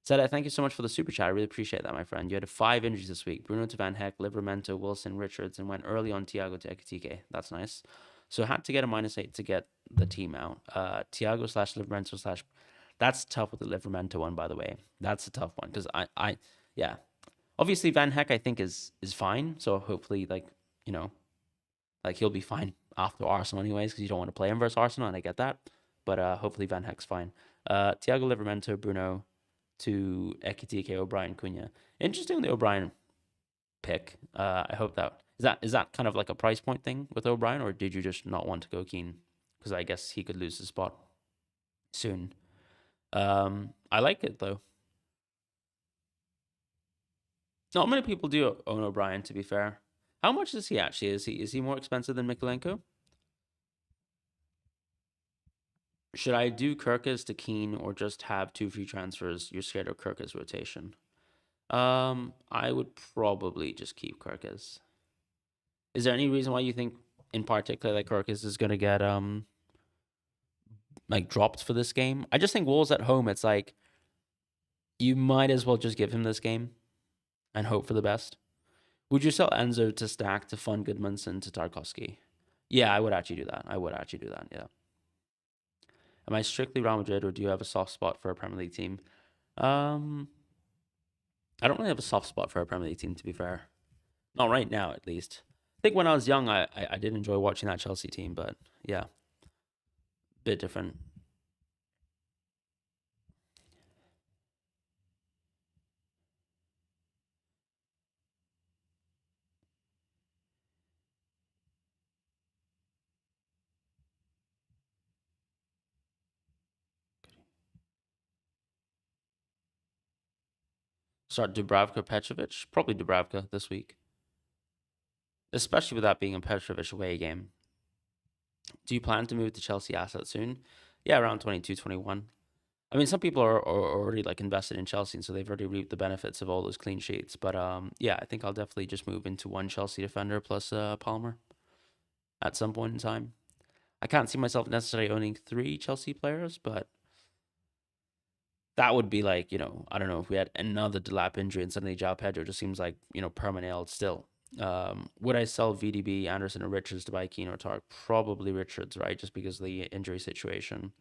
Said, thank you so much for the super chat. I really appreciate that, my friend. You had 5 injuries this week. Bruno to Van Heck, Livramento, Wilson, Richards, and went early on Thiago to Ekitike. That's nice. So had to get a -8 to get the team out. Thiago / Livramento / that's tough with the Livramento one, by the way. That's a tough one because yeah. Obviously, Van Heck, I think, is fine. So hopefully, like he'll be fine after Arsenal anyways because you don't want to play him versus Arsenal, and I get that. But hopefully Van Heck's fine. Thiago, Livramento, Bruno to Ekitike, O'Brien, Cunha. Interesting, the O'Brien pick. I hope that is that kind of like a price point thing with O'Brien, or did you just not want to go Keane? Because I guess he could lose his spot soon. I like it though. Not many people do own O'Brien, to be fair. How much is he actually? Is he more expensive than Mikolenko? Should I do Kirkus to Keane or just have 2 free transfers? You're scared of Kirkus rotation. I would probably just keep Kirkus. Is there any reason why you think, in particular, that Kirkus is gonna get like dropped for this game? I just think Wolves at home. It's like you might as well just give him this game and hope for the best. Would you sell Enzo to Stack to fund Goodmanson to Tarkowski? Yeah, I would actually do that. Yeah. Am I strictly Real Madrid, or do you have a soft spot for a Premier League team? I don't really have a soft spot for a Premier League team, to be fair. Not right now, at least. I think when I was young, I did enjoy watching that Chelsea team, but yeah. bit different. Start Dubravka Petrovic, probably Dubravka this week, especially with that being a Petrovic away game. Do you plan to move to Chelsea asset soon? Yeah, around 22, 21. I mean, some people are already like invested in Chelsea, and so they've already reaped the benefits of all those clean sheets. But yeah, I think I'll definitely just move into one Chelsea defender plus Palmer at some point in time. I can't see myself necessarily owning three Chelsea players, but that would be like, I don't know, if we had another Delap injury and suddenly João Pedro just seems like, permanent still. Would I sell VDB, Anderson, or Richards to buy Keane or Tark? Probably Richards, right? Just because of the injury situation.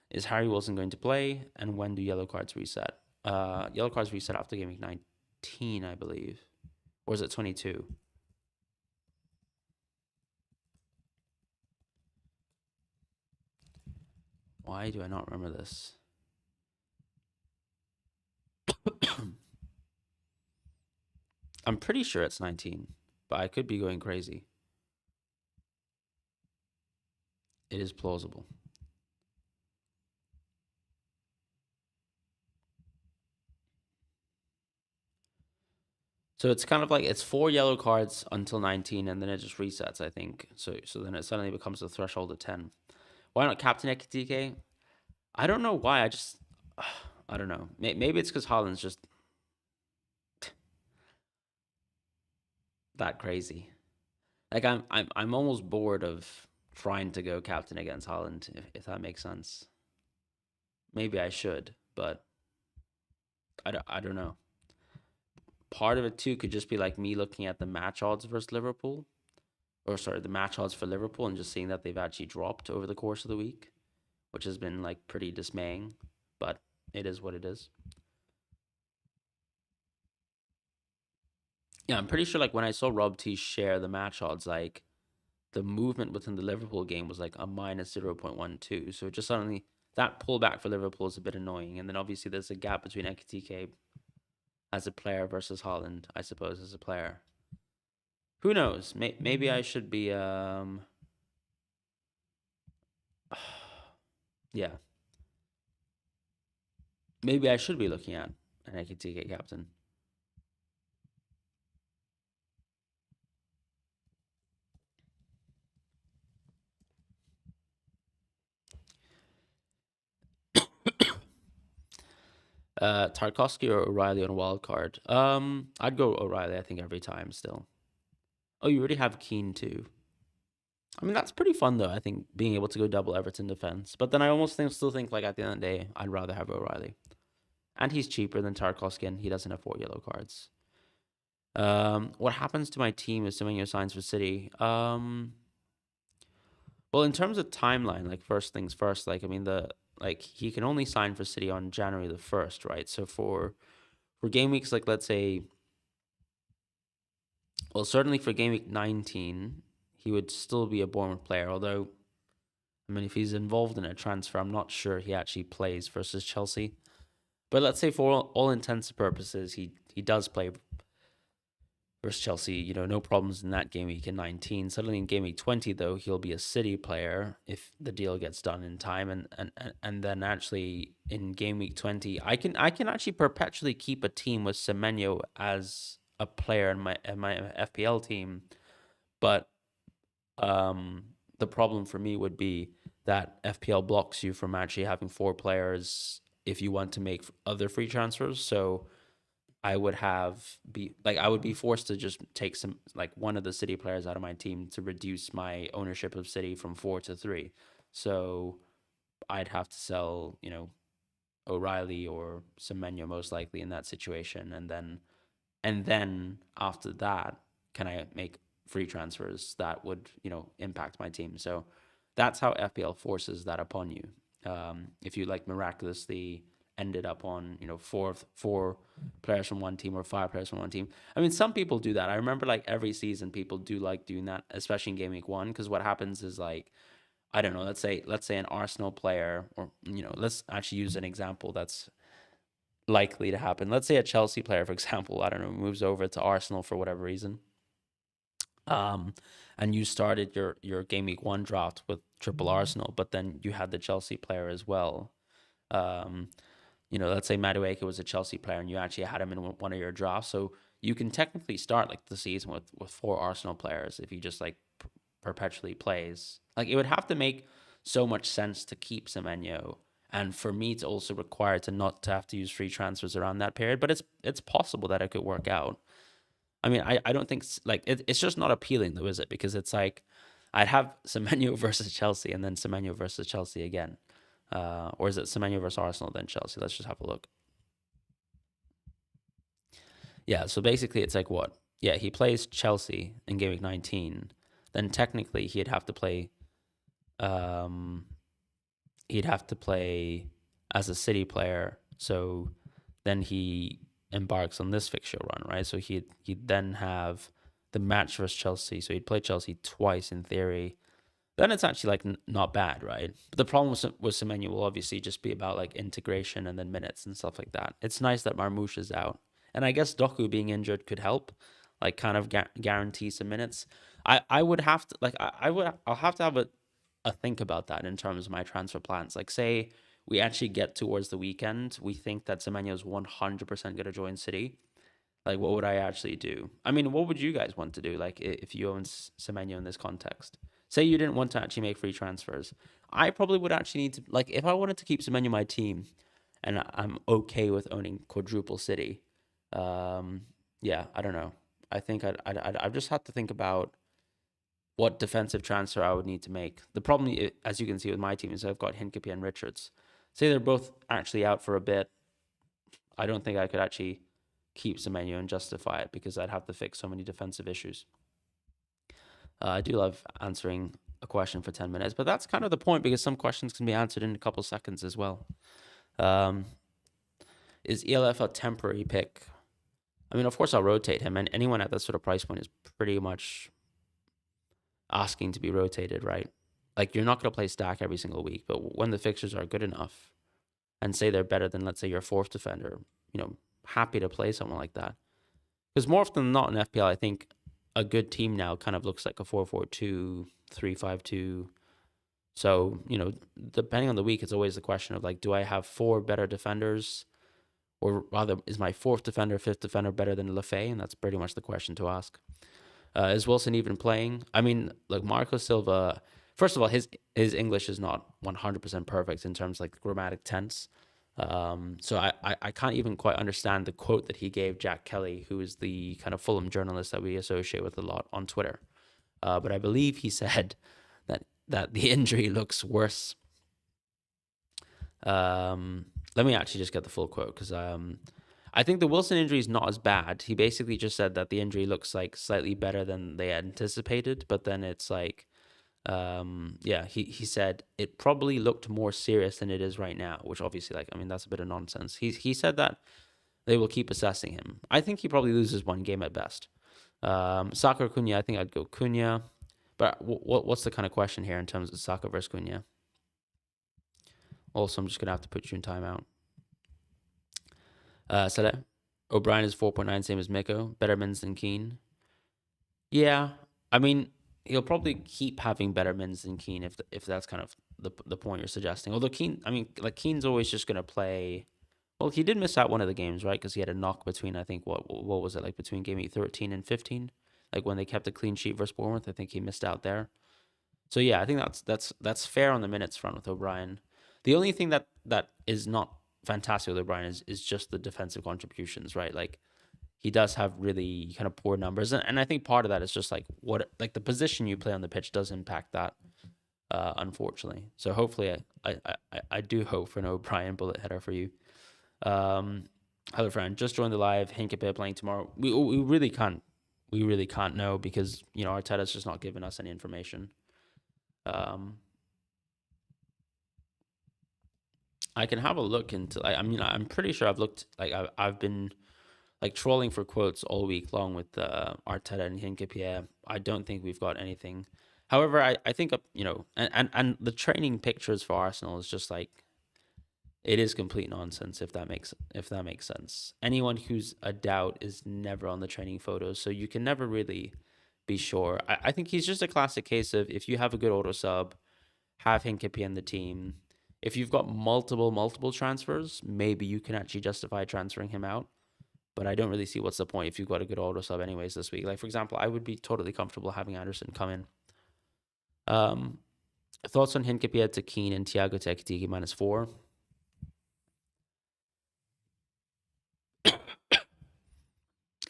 Is Harry Wilson going to play? And when do yellow cards reset? Yellow cards reset after game week 19, I believe. Or is it 22? Why do I not remember this? I'm pretty sure it's 19, but I could be going crazy. It is plausible. So it's kind of like it's 4 yellow cards until 19, and then it just resets, I think. So then it suddenly becomes a threshold of 10. Why not Captain Ekitike? I don't know why. I don't know. Maybe it's because Haaland's just that crazy. Like I'm almost bored of trying to go captain against Haaland, if that makes sense. Maybe I should, but I don't know. Part of it too could just be like me looking at the match odds versus Liverpool, or sorry, the match odds for Liverpool, and just seeing that they've actually dropped over the course of the week, which has been like pretty dismaying, but it is what it is. Yeah, I'm pretty sure like when I saw Rob T share the match odds, like the movement within the Liverpool game was like a minus 0.12. So just suddenly that pullback for Liverpool is a bit annoying. And then obviously there's a gap between Ekitike as a player versus Haaland, I suppose, as a player. Who knows? Maybe I should be yeah. Maybe I should be looking at an Ekitike captain. Tarkovsky or O'Reilly on a wild card. I'd go O'Reilly, I think, every time still. Oh, you already have Keane too. I mean, that's pretty fun though. I think being able to go double Everton defense, but then I almost still think like at the end of the day, I'd rather have O'Reilly, and he's cheaper than Tarkovsky, and he doesn't have 4 yellow cards. What happens to my team if Semenyo signs for City? Well, in terms of timeline, like first things first, like I mean he can only sign for City on January the 1st, right? So for game weeks, like let's say, well, certainly for game week 19, he would still be a Bournemouth player. Although, I mean, if he's involved in a transfer, I'm not sure he actually plays versus Chelsea. But let's say for all intents and purposes, he does play versus Chelsea. No problems in that game week in 19. Suddenly in game week 20, though, he'll be a City player if the deal gets done in time. And then actually in game week 20, I can actually perpetually keep a team with Semenyo as a player in my FPL team. But the problem for me would be that FPL blocks you from actually having 4 players if you want to make other free transfers. So I would be forced to just take some like one of the City players out of my team to reduce my ownership of City from 4 to 3. So I'd have to sell, O'Reilly or Semenyo most likely in that situation, and then after that, can I make free transfers that would impact my team? So that's how FPL forces that upon you. If you like miraculously ended up on four players from one team or 5 players from one team. I mean, some people do that. I remember like every season people do like doing that, especially in game week 1, because what happens is like I don't know, let's say an Arsenal player, or let's actually use an example that's likely to happen. Let's say a Chelsea player, for example, I don't know, moves over to Arsenal for whatever reason. And you started your game week 1 draft with triple Arsenal, but then you had the Chelsea player as well. Um, let's say Madueke was a Chelsea player and you actually had him in one of your drafts. So you can technically start like the season with 4 Arsenal players if he just like perpetually plays. Like, it would have to make so much sense to keep Semenyo, and for me to also require to not to have to use free transfers around that period. But it's possible that it could work out. I mean, I don't think like it's just not appealing though, is it? Because it's like I'd have Semenyo versus Chelsea and then Semenyo versus Chelsea again. Or is it Semenyo versus Arsenal, then Chelsea? Let's just have a look. Yeah, so basically it's like what? Yeah, he plays Chelsea in game week 19. Then technically um he'd have to play as a City player. So then he embarks on this fixture run, right? So he'd then have the match versus Chelsea. So he'd play Chelsea twice in theory. Then it's actually like not bad, right? But the problem with Semenyo will obviously just be about like integration and then minutes and stuff like that. It's nice that Marmoush is out, and I guess Doku being injured could help, like kind of guarantee some minutes. I would have to like I'll have to have a think about that in terms of my transfer plans. Like, say we actually get towards the weekend, we think that Semenyo is 100% going to join City. Like, what would I actually do? I mean, what would you guys want to do? Like, if you own Semenyo in this context, say you didn't want to actually make free transfers, I probably would actually need to, like, if I wanted to keep Semenyo in my team, and I'm okay with owning quadruple City, yeah, I don't know. I think I've just had to think about what defensive transfer I would need to make. The problem, as you can see with my team, is I've got Hincapie and Richards. Say they're both actually out for a bit, I don't think I could actually keep Semenyo and justify it because I'd have to fix so many defensive issues. I do love answering a question for 10 minutes, but that's kind of the point because some questions can be answered in a couple seconds as well. Is ELF a temporary pick? I mean, of course, I'll rotate him, and anyone at that sort of price point is pretty much asking to be rotated, right? Like, you're not going to play stack every single week, but when the fixtures are good enough and say they're better than, let's say, your 4th defender, happy to play someone like that. Because more often than not in FPL, I think a good team now kind of looks like a 4-4-2, 3-5-2. So, depending on the week, it's always the question of like, do I have 4 better defenders? Or rather, is my 4th defender, 5th defender better than Lefay? And that's pretty much the question to ask. Is Wilson even playing? I mean, like Marco Silva, first of all, his English is not 100% perfect in terms of like grammatic tense. So I can't even quite understand the quote that he gave Jack Kelly, who is the kind of Fulham journalist that we associate with a lot on Twitter. But I believe he said that the injury looks worse. Let me actually just get the full quote because I think the Wilson injury is not as bad. He basically just said that the injury looks like slightly better than they anticipated, but then it's like, he said it probably looked more serious than it is right now, which obviously, like, I mean, that's a bit of nonsense. He said that they will keep assessing him. I think he probably loses one game at best. Saka or Cunha, I think I'd go Cunha. But what's the kind of question here in terms of Saka versus Cunha? Also, I'm just going to have to put you in timeout. Salah. O'Brien is 4.9, same as Miko. Better mins than Keane. Yeah, I mean, he'll probably keep having better mins than Keane if that's kind of the point you're suggesting. Although Keane, I mean, like Keane's always just gonna play. Well, he did miss out one of the games, right? Because he had a knock between, I think, what was it, like between game week 13 and 15, like when they kept a clean sheet versus Bournemouth. I think he missed out there. So yeah, I think that's fair on the minutes front with O'Brien. The only thing that is not fantastic with O'Brien is just the defensive contributions, right? Like, he does have really kind of poor numbers, and I think part of that is just like the position you play on the pitch does impact that, unfortunately. So hopefully, I do hope for an O'Brien bullet header for you. Hello, Fran. Just joined the live. Hincapie playing tomorrow. We really can't know because Arteta's just not giving us any information. I can have a look into. I'm pretty sure I've looked. Like, I've been like trolling for quotes all week long with Arteta and Hincapie. I don't think we've got anything. However, I think, and the training pictures for Arsenal is just like, it is complete nonsense if that makes sense. Anyone who's a doubt is never on the training photos, so you can never really be sure. I think he's just a classic case of, if you have a good auto sub, have Hinkapie in the team. If you've got multiple transfers, maybe you can actually justify transferring him out. But I don't really see what's the point if you've got a good auto sub anyways this week. Like, for example, I would be totally comfortable having Anderson come in. Thoughts on Hinkapie to Keane and Thiago to Ekitike -4?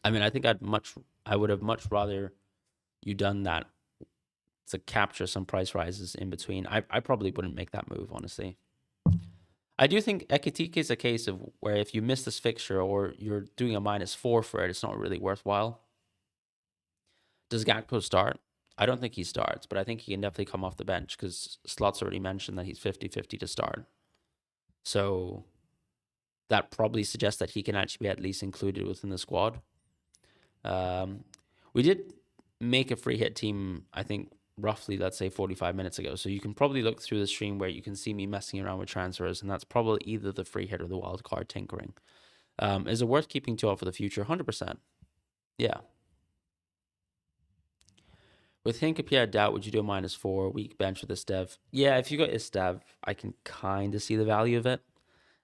I mean, I think I would have much rather you done that to capture some price rises in between. I probably wouldn't make that move, honestly. I do think Ekitike is a case of where if you miss this fixture or you're doing a -4 for it, it's not really worthwhile. Does Gakpo start? I don't think he starts, but I think he can definitely come off the bench because Slot's already mentioned that he's 50-50 to start. So that probably suggests that he can actually be at least included within the squad. We did make a free hit team, I think, roughly, let's say 45 minutes ago. So you can probably look through the stream where you can see me messing around with transfers, and that's probably either the free hit or the wild card tinkering. Is it worth keeping 2 out for the future? 100%. Yeah. With Hinkapie, I doubt, would you do a -4 week bench with Estev? Yeah, if you got Estev, I can kind of see the value of it.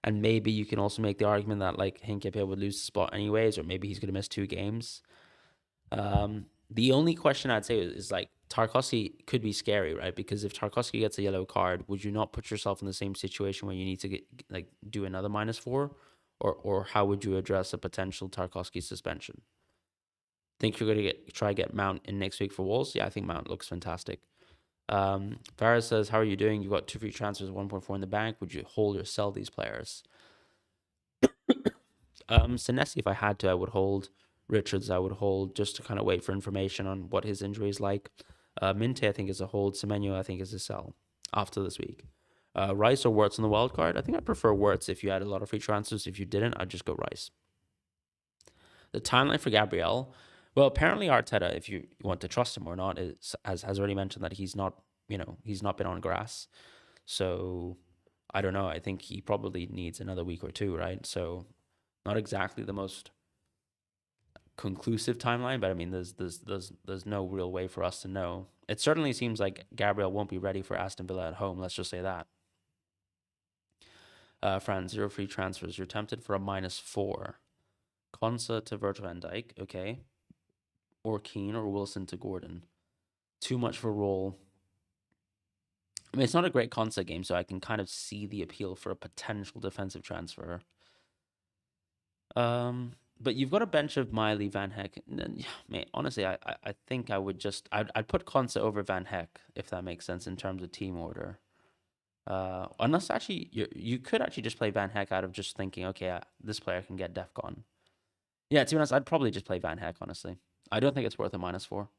And maybe you can also make the argument that like Hinkapie would lose the spot anyways, or maybe he's going to miss 2 games. The only question I'd say is like, Tarkowski could be scary, right? Because if Tarkowski gets a yellow card, would you not put yourself in the same situation where you need to do another -4, or how would you address a potential Tarkowski suspension? Think you're going to try get Mount in next week for Wolves? Yeah, I think Mount looks fantastic. Farah says, how are you doing? You've got 2 free transfers, 1.4 in the bank. Would you hold or sell these players? Senesi, if I had to, I would hold. Richards, I would hold, just to kind of wait for information on what his injury is like. Minte, I think, is a hold. Semenyo, I think, is a sell after this week. Rice or Wirtz on the wild card? I think I prefer Wirtz if you had a lot of free transfers. If you didn't, I'd just go Rice. The timeline for Gabriel, well, apparently Arteta, if you want to trust him or not, has already mentioned that he's not been on grass. So I don't know. I think he probably needs another week or 2, right? So not exactly the most conclusive timeline, but I mean, there's no real way for us to know. It certainly seems like Gabriel won't be ready for Aston Villa at home. Let's just say that. Fran, 0 free transfers. You're tempted for a -4. Konsa to Virgil van Dijk, okay. Or Keane or Wilson to Gordon. Too much for roll. I mean, it's not a great Konsa game, so I can kind of see the appeal for a potential defensive transfer. But you've got a bench of Miley, Van Heck. Mate, honestly, I think I would I'd put Konsa over Van Heck, if that makes sense in terms of team order. Unless actually you could actually just play Van Heck out of just thinking, okay, this player can get DEFCON. Yeah, to be honest, I'd probably just play Van Heck, honestly. I don't think it's worth a -4.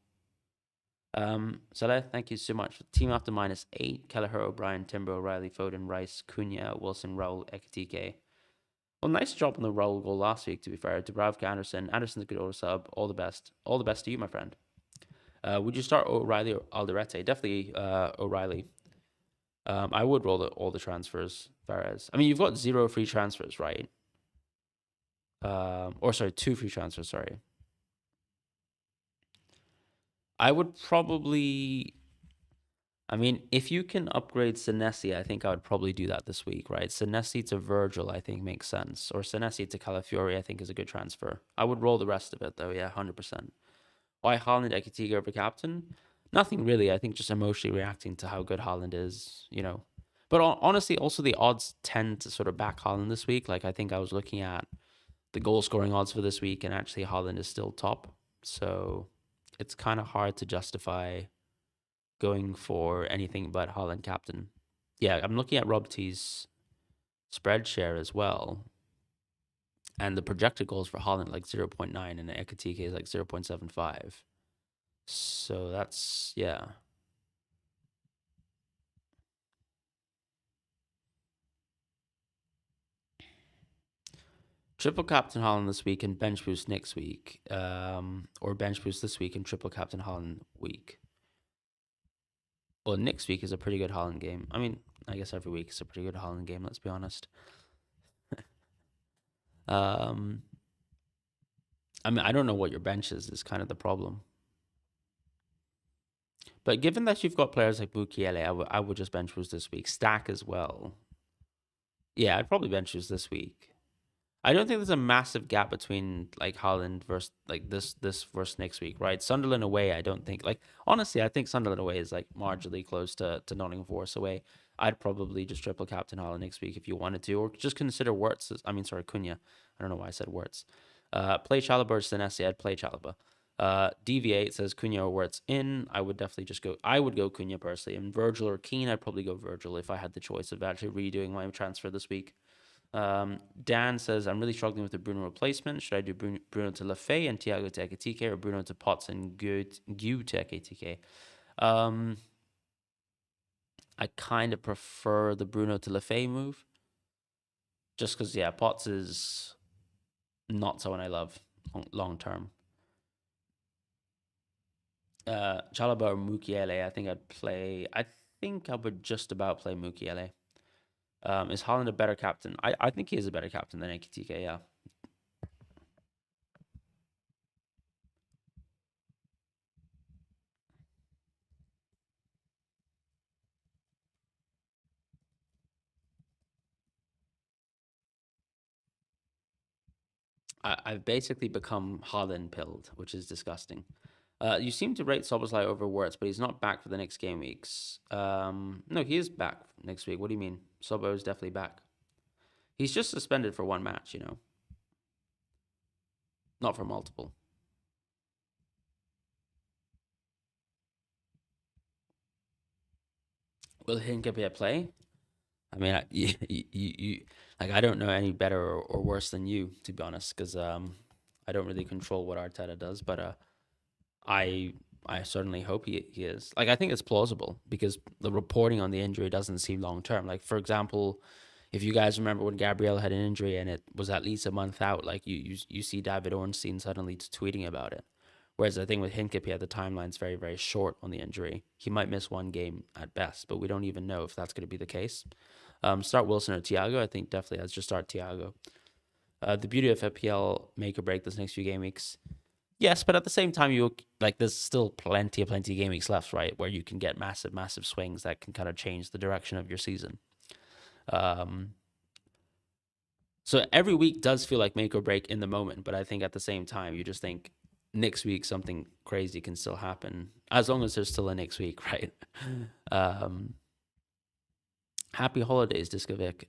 Salah, thank you so much. Team after -8. Kelleher, O'Brien, Timber, O'Reilly, Foden, Rice, Cunha, Wilson, Raul, Ekitike. Well, nice job on the Raul goal last week, to be fair. Dubravka, Anderson. Anderson's a good auto sub. All the best. All the best to you, my friend. Would you start O'Reilly or Alderete? Definitely O'Reilly. I would roll all the transfers, Fares. I mean, you've got 0 free transfers, right? Or sorry, 2 free transfers, sorry. I would probably... I mean, if you can upgrade Senesi, I think I would probably do that this week, right? Senesi to Virgil, I think makes sense. Or Senesi to Calafiori, I think is a good transfer. I would roll the rest of it, though, yeah, 100%. Why Haaland, Ekitike over captain? Nothing really. I think just emotionally reacting to how good Haaland is, But honestly, also the odds tend to sort of back Haaland this week. Like, I think I was looking at the goal-scoring odds for this week, and actually Haaland is still top. So it's kind of hard to justify going for anything but Haaland captain. Yeah, I'm looking at Rob T's spread share as well. And the projected goals for Haaland like 0.9 and Ekitike is like 0.75. So that's, yeah. Triple captain Haaland this week and bench boost next week. Or bench boost this week and triple captain Haaland week. Well, next week is a pretty good Holland game. I mean, I guess every week is a pretty good Holland game. Let's be honest. Um, I mean, I don't know what your bench is kind of the problem. But given that you've got players like Mukiele, I would just bench Woods this week. Stack as well. Yeah, I'd probably bench Woods this week. I don't think there's a massive gap between like Holland versus like this versus next week, right? Sunderland away, I don't think like honestly, I think Sunderland away is like marginally close to Nottingham Forest away. I'd probably just triple captain Holland next week if you wanted to, or just consider Wirtz. Cunha. I don't know why I said Wirtz. Play Chalobah or Senesi. I'd play Chalobah. Deviate says Cunha or Wirtz in. I would definitely just go. I would go Cunha personally, and Virgil or Keane. I'd probably go Virgil if I had the choice of actually redoing my transfer this week. Dan says, I'm really struggling with the Bruno replacement. Should I do Bruno to Lafay and Thiago to Ekitike, or Bruno to Potts and Gu to Ekitike? I kind of prefer the Bruno to Lafay move. Just because, yeah, Potts is not someone I love long term. Chalobah or Mukiele, I think I would just about play Mukiele. Is Holland a better captain? I think he is a better captain than Ekitike, yeah. I've basically become Holland pilled, which is disgusting. You seem to rate Soboslai over Wirtz, but he's not back for the next game weeks. No, he is back next week. What do you mean? Sobo is definitely back. He's just suspended for one match, not for multiple. Will Hinkapie play? I mean, I don't know any better or worse than you, to be honest, because I don't really control what Arteta does, but I certainly hope he is. Like, I think it's plausible because the reporting on the injury doesn't seem long term. Like, for example, if you guys remember when Gabriel had an injury and it was at least a month out, like you see David Ornstein suddenly tweeting about it. Whereas I think with Hinkapie, the timeline's very, very short on the injury. He might miss one game at best, but we don't even know if that's going to be the case. Start Wilson or Thiago. I think definitely I'd just start Thiago. The beauty of FPL make or break this next few game weeks. Yes, but at the same time, there's still plenty of game weeks left, right, where you can get massive, massive swings that can kind of change the direction of your season. So every week does feel like make or break in the moment, but I think at the same time, you just think next week something crazy can still happen as long as there's still a next week, right? Happy holidays, Discovic.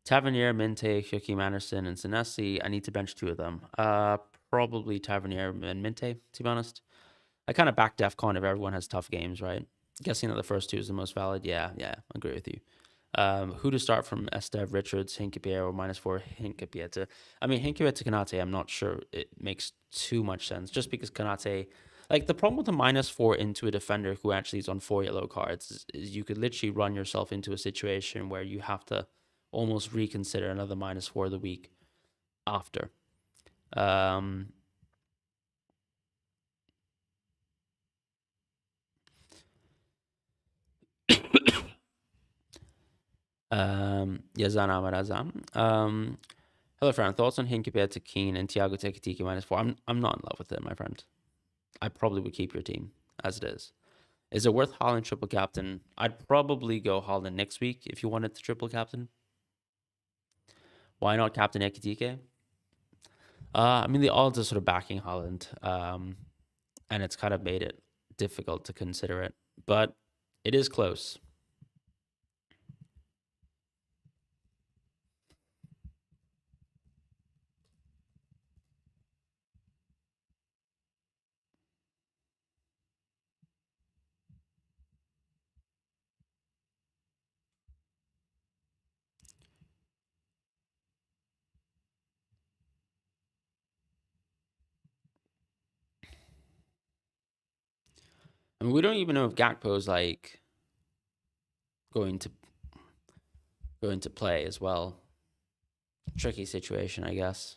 Tavernier, Minte, Joachim Anderson, and Senesi. I need to bench two of them. Probably Tavernier and Minte, to be honest. I kind of back DEFCON if everyone has tough games, right? Guessing that the first two is the most valid. Yeah, I agree with you. Who to start from Estev, Richards, Hinkapie, or -4 Hinkapie to... I mean, Hinkapie to Kanate, I'm not sure it makes too much sense. Just because Kanate... Like, the problem with a -4 into a defender who actually is on 4 yellow cards is you could literally run yourself into a situation where you have to almost reconsider another -4 the week after. Yazan Ahmad Azam. Hello, Fran. Thoughts on Hinkapie to Keane and Thiago Tekitiki -4? I'm not in love with it, my friend. I probably would keep your team as it is. Is it worth Holland triple captain? I'd probably go Holland next week if you wanted to triple captain. Why not captain Ekitike? I mean, the odds are sort of backing Holland, and it's kind of made it difficult to consider it, but it is close. I mean, we don't even know if Gakpo's like going to play as well. Tricky situation, I guess.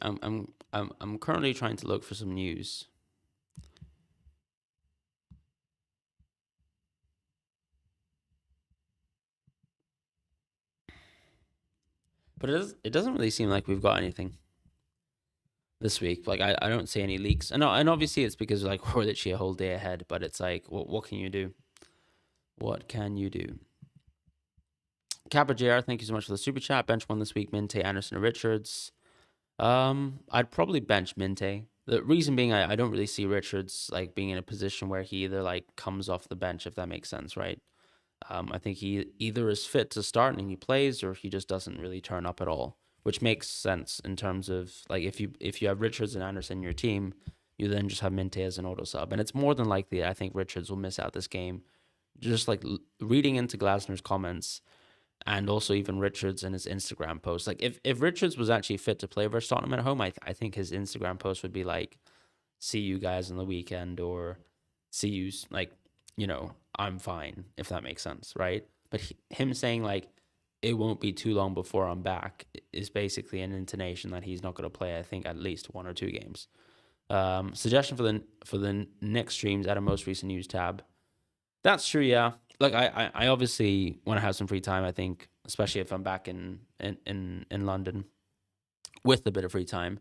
I'm currently trying to look for some news. But it doesn't really seem like we've got anything this week. Like I don't see any leaks. And obviously it's because like we're literally a whole day ahead, but it's like what can you do? What can you do? Kappa JR, thank you so much for the super chat. Bench one this week, Minte, Anderson, and Richards. I'd probably bench Minte. The reason being I don't really see Richards like being in a position where he either like comes off the bench, if that makes sense, right? I think he either is fit to start and he plays, or he just doesn't really turn up at all, which makes sense in terms of like if you have Richards and Anderson in your team, you then just have Minte as an auto sub, and it's more than likely I think Richards will miss out this game. Just like reading into Glasner's comments, and also even Richards in his Instagram post. Like if Richards was actually fit to play versus Tottenham at home, I think his Instagram post would be like, "See you guys on the weekend," or "See you like, I'm fine," if that makes sense, right? But him saying like, "It won't be too long before I'm back," is basically an intonation that he's not going to play. I think at least 1 or 2 games. Suggestion for the next streams at a most recent news tab. That's true, yeah. Like I obviously want to have some free time. I think, especially if I'm back in London with a bit of free time.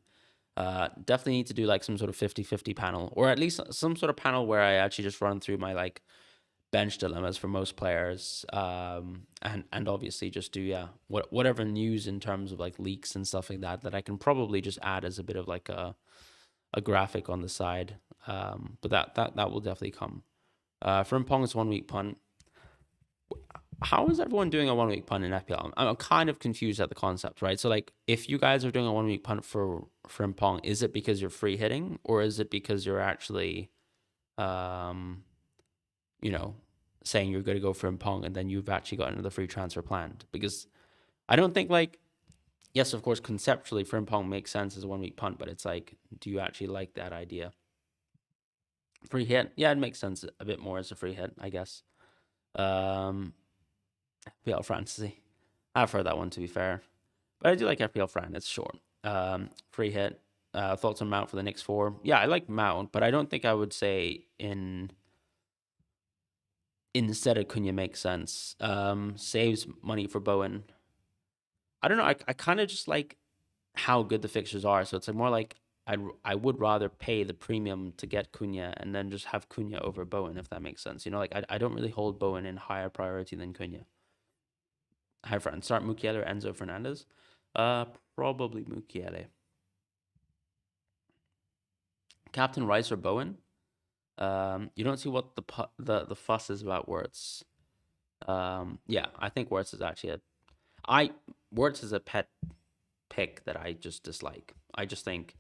Definitely need to do like some sort of 50-50 panel, or at least some sort of panel where I actually just run through my like bench dilemmas for most players, and obviously just do whatever news in terms of like leaks and stuff like that I can probably just add as a bit of like a graphic on the side. But that will definitely come. Frimpong's 1 week punt. How is everyone doing a 1 week punt in FPL? I'm kind of confused at the concept, right? So like, if you guys are doing a 1 week punt for Frimpong, is it because you're free hitting, or is it because you're actually, you know, saying you're going to go Frimpong and then you've actually got another free transfer planned? Because I don't think like, yes, of course, conceptually Frimpong makes sense as a 1 week punt, but it's like, do you actually like that idea? Free hit, yeah, it makes sense a bit more as a free hit, I guess. FPL Fantasy. I've heard that one, to be fair. But I do like FPL Fran. It's short. Free hit. Thoughts on Mount for the next 4? Yeah, I like Mount, but I don't think I would say instead of Cunha makes sense. Saves money for Bowen. I don't know. I kind of just like how good the fixtures are. So it's like more like I would rather pay the premium to get Cunha and then just have Cunha over Bowen, if that makes sense. Like I don't really hold Bowen in higher priority than Cunha. Hi, Fran. Start Mukiele or Enzo Fernandez? Probably Mukiele. Captain Rice or Bowen? You don't see what the fuss is about Wirtz. Yeah, I think Wirtz is actually Wirtz is a pet pick that I just dislike. I just think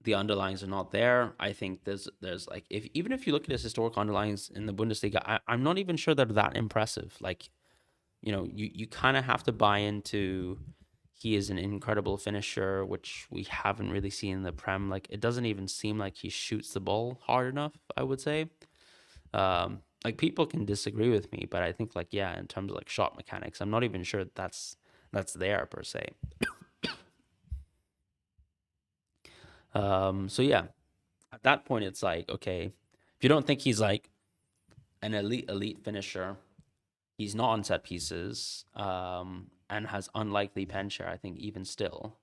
the underlines are not there. I think there's like even if you look at his historic underlines in the Bundesliga, I'm not even sure they're that impressive. Like, you kind of have to buy into he is an incredible finisher, which we haven't really seen in the Prem. Like, it doesn't even seem like he shoots the ball hard enough, I would say. Like, people can disagree with me, but I think like, yeah, in terms of like shot mechanics, I'm not even sure that's there per se. So yeah, at that point it's like, okay, if you don't think he's like an elite finisher, he's not on set pieces, and has unlikely pen share, I think, even still.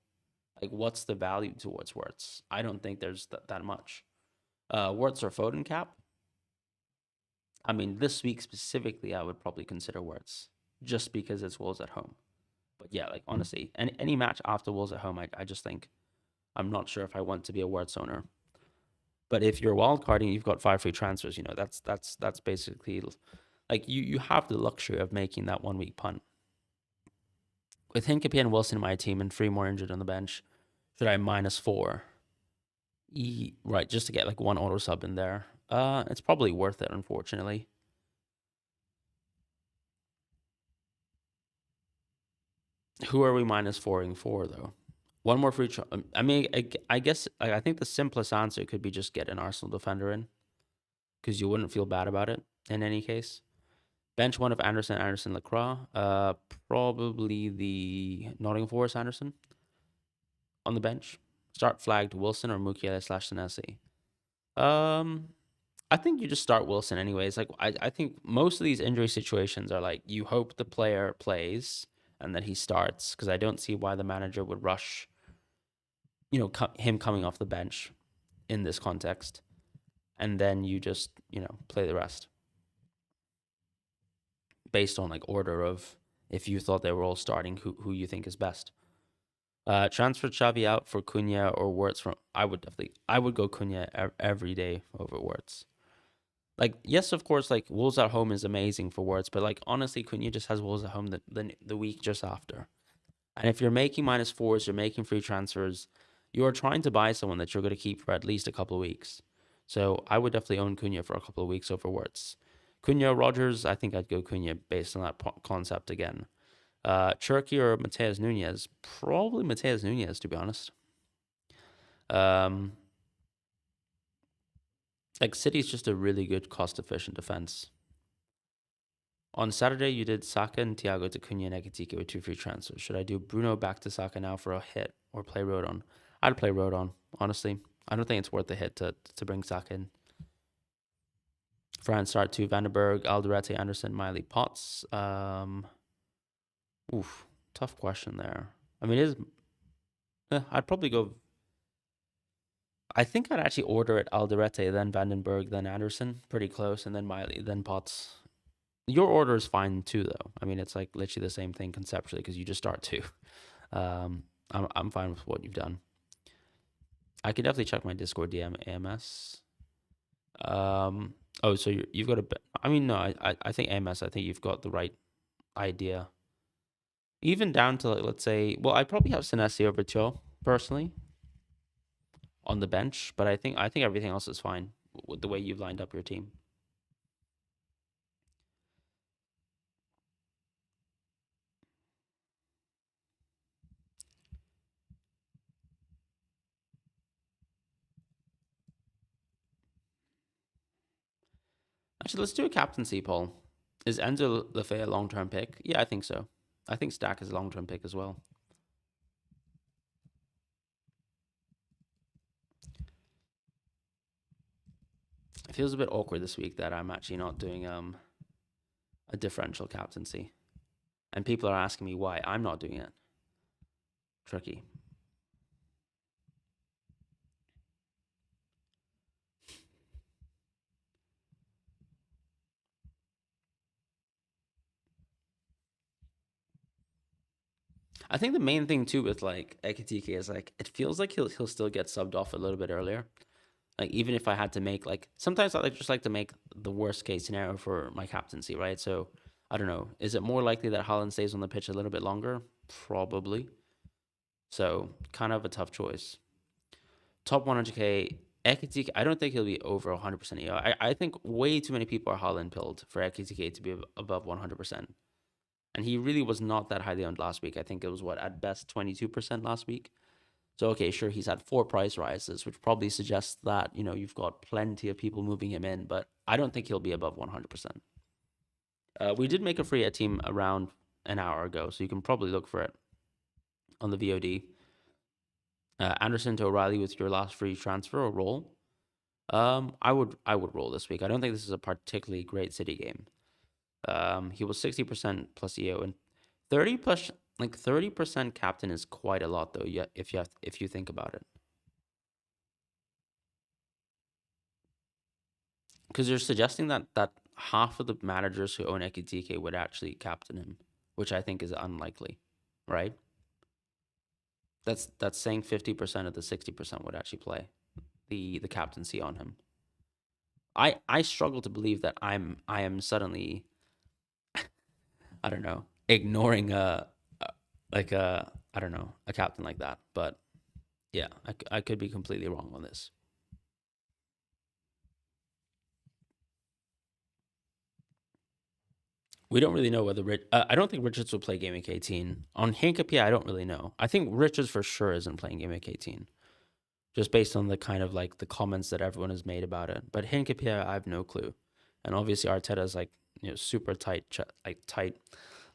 Like, what's the value towards Wirtz? I don't think there's that much. Wirtz or Foden cap? I mean, this week specifically, I would probably consider Wirtz just because it's Wolves at home. But yeah, like, honestly, any match after Wolves at home, I just think I'm not sure if I want to be a Wirtz owner. But if you're wildcarding, you've got 5 free transfers. That's basically like you have the luxury of making that 1 week punt. With Hincapie and Wilson in my team and 3 more injured on the bench, should I -4? Right, just to get like 1 auto sub in there. It's probably worth it, unfortunately. Who are we -4ing for, though? 1 more free. I mean, I guess I think the simplest answer could be just get an Arsenal defender in, because you wouldn't feel bad about it in any case. Bench 1 of Anderson, Lacroix. Probably the Nottingham Forest Anderson. on the bench. Start flagged Wilson or Mukiele/Senesi. Um, I think you just start Wilson anyways. Like I think most of these injury situations are like you hope the player plays and that he starts because I don't see why the manager would rush, him coming off the bench in this context, and then you just play the rest based on like order of if you thought they were all starting, who you think is best. Transfer Xavi out for Cunha or Wirtz from. I would go Cunha every day over Wirtz. Like, yes, of course, like Wolves at home is amazing for Wirtz, but like honestly, Cunha just has Wolves at home the week just after. And if you're making -4s, you're making free transfers, you're trying to buy someone that you're going to keep for at least a couple of weeks. So I would definitely own Cunha for a couple of weeks over Wirtz. Cunha, Rogers, I think I'd go Cunha based on that concept again. Cherky or Mateus Nunes? Probably Mateus Nunes, to be honest. Like City's just a really good cost-efficient defense. On Saturday, you did Saka and Thiago to Cunha and Ekitike with 2 free transfers. Should I do Bruno back to Saka now for a hit or play Rodon? I'd play Rodon, honestly. I don't think it's worth the hit to bring Saka in. Fran start 2, Vandenberg, Alderete, Anderson, Miley, Potts. Tough question there. I mean, I'd probably go. I think I'd actually order it Alderete, then Vandenberg, then Anderson, pretty close, and then Miley, then Potts. Your order is fine too, though. I mean, it's like literally the same thing conceptually because you just start 2. I'm fine with what you've done. I could definitely check my Discord DM AMS. So you've got a bit. I mean, no, I think AMS. I think you've got the right idea. Even down to like, let's say, well, I'd probably have Senesi over Cho personally on the bench, but I think everything else is fine with the way you've lined up your team. Actually, let's do a captaincy poll. Is Enzo Lefebvre a long-term pick? Yeah, I think so. I think Stack is a long-term pick as well. It feels a bit awkward this week that I'm actually not doing a differential captaincy. And people are asking me why I'm not doing it. Tricky. I think the main thing too with like Ekitike is like it feels like he'll still get subbed off a little bit earlier. Like even if I had to make like sometimes I just like to make the worst case scenario for my captaincy, right? So I don't know. Is it more likely that Haaland stays on the pitch a little bit longer? Probably. So kind of a tough choice. Top 100k Ekitike. I don't think he'll be over 100%. I think way too many people are Haaland pilled for Ekitike to be above 100%. And he really was not that highly owned last week. I think it was at best 22% last week. So okay, sure, he's had 4 price rises, which probably suggests that you've got plenty of people moving him in, but I don't think he'll be above 100%. We did make a free hit team around an hour ago, so you can probably look for it on the VOD. Anderson to O'Reilly with your last free transfer or roll. I would roll this week. I don't think this is a particularly great City game. He was 60% plus EO and 30% captain is quite a lot though. Yeah, if you think about it, because you're suggesting that half of the managers who own Ekitike would actually captain him, which I think is unlikely, right? That's saying 50% of the 60% would actually play the captaincy on him. I struggle to believe that I am suddenly I don't know ignoring a captain like that, but yeah, I could be completely wrong on this. We don't really know whether I don't think Richards will play Game Week 18. On Hinkapie, I don't really know. I think Richards for sure isn't playing Game Week 18, just based on the kind of like the comments that everyone has made about it. But Hinkapie, I have no clue. And obviously Arteta's like super tight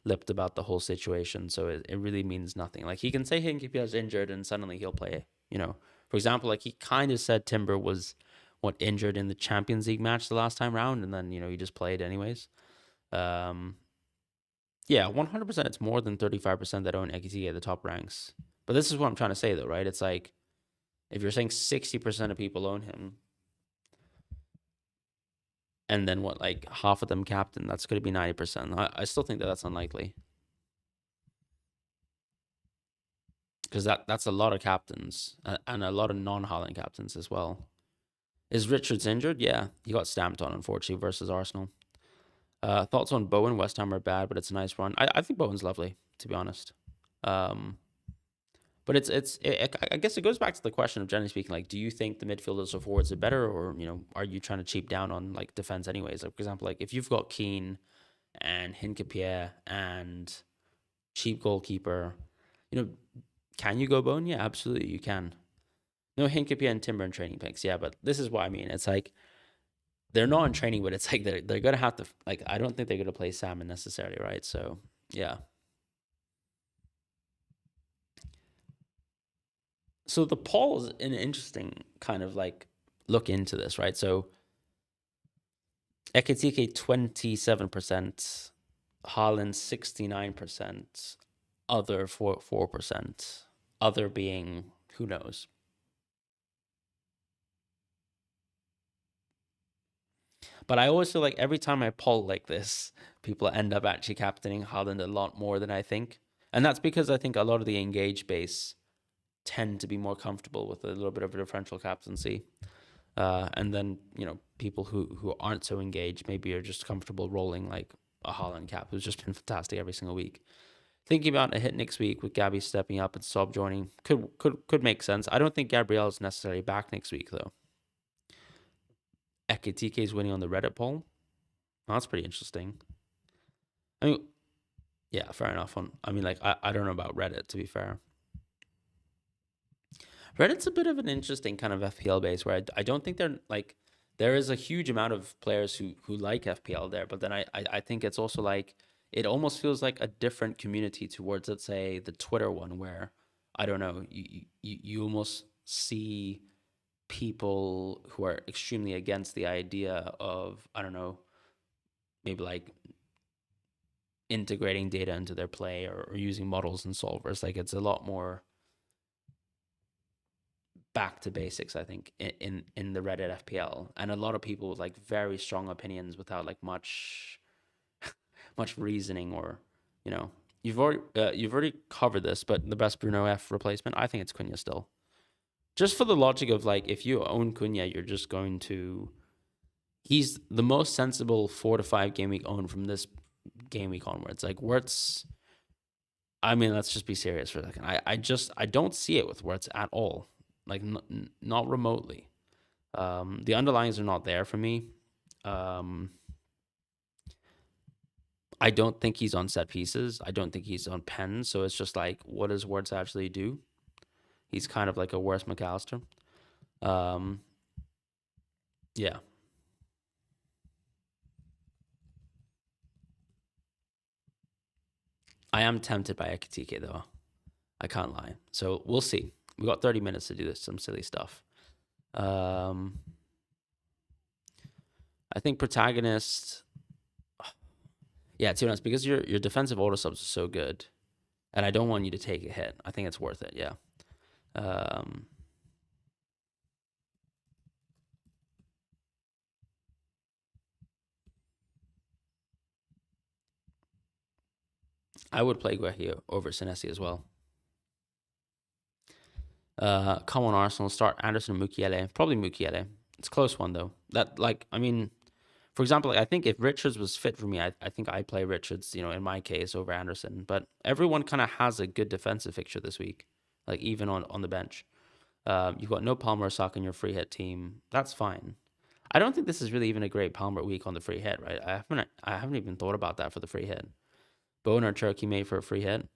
lipped about the whole situation, so it really means nothing. Like, he can say Hinkapie's injured and suddenly he'll play, you know. For example, like, he kind of said Timber was injured in the Champions League match the last time round, and then, you know, he just played anyways. Yeah, 100% it's more than 35% that own Ekitike at the top ranks. But this is what I'm trying to say, though, right? It's like, if you're saying 60% of people own him, and then what, like, half of them captain, that's going to be 90%. I still think that that's unlikely. Because that's a lot of captains, and a lot of non-Haaland captains as well. Is Richards injured? Yeah, he got stamped on, unfortunately, versus Arsenal. Thoughts on Bowen? West Ham are bad, but it's a nice run. I think Bowen's lovely, to be honest. But I guess it goes back to the question of, generally speaking, like, do you think the midfielders or forwards are better, or, you know, are you trying to cheap down on, like, defense anyways? Like, for example, like, if you've got Keane and Hinkapie and cheap goalkeeper, you know, can you go Bowen? Yeah, absolutely, you can. No, Hinkapie and Timber in training picks, yeah, but this is what I mean. It's like, they're not in training, but it's like they're gonna have to, like, I don't think they're gonna play Salmon necessarily, right? So yeah. So the poll is an interesting kind of, like, look into this, right? So Ekitike 27%, Haaland 69%, other 4%, other being who knows. But I always feel like every time I poll like this, people end up actually captaining Haaland a lot more than I think. And that's because I think a lot of the engaged base tend to be more comfortable with a little bit of a differential captaincy. And then, you know, people who aren't so engaged maybe are just comfortable rolling like a Haaland cap, who's just been fantastic every single week. Thinking about a hit next week with Gabby stepping up and Sob joining could make sense. I don't think Gabriel is necessarily back next week, though. Ekitike is winning on the Reddit poll. Oh, that's pretty interesting. I mean, yeah, fair enough. I mean, like, I don't know about Reddit, to be fair. Reddit's a bit of an interesting kind of FPL base where I don't think they're, like, there is a huge amount of players who like FPL there, but then I think it's also like, it almost feels like a different community towards, let's say, the Twitter one, where, I don't know, you almost see people who are extremely against the idea of, I don't know, maybe like integrating data into their play, or using models and solvers. Like, it's a lot more back to basics, I think, in the Reddit FPL, and a lot of people with, like, very strong opinions without, like, much reasoning, or, you know, you've already covered this, but the best Bruno F replacement, I think it's Cunha still. Just for the logic of, like, if you own Cunha, you're just going to, he's the most sensible 4 to 5 game week own from this game week onwards. Like, Wirtz, I mean, let's just be serious for a second. I don't see it with Wirtz at all. Like, not remotely. The underlyings are not there for me. I don't think he's on set pieces. I don't think he's on pens. So it's just like, what does Wirtz actually do? He's kind of like a worse McAllister. Yeah. I am tempted by Ekitike, though. I can't lie. So we'll see. We got 30 minutes to do this, some silly stuff. I think protagonist. Yeah, to be honest, because your defensive auto subs are so good, and I don't want you to take a hit. I think it's worth it. Yeah. I would play Guehi over Senesi as well. Come on, Arsenal. Start Anderson and Mukiele. Probably Mukiele. It's a close one, though. That, like, I mean, for example, like, I think if Richards was fit for me, I think I'd play Richards, you know, in my case, over Anderson. But everyone kind of has a good defensive fixture this week, like, even on the bench. You've got no Palmer Saka in your free hit team. That's fine. I don't think this is really even a great Palmer week on the free hit, right? I haven't even thought about that for the free hit. Bowen or Turkey made for a free hit.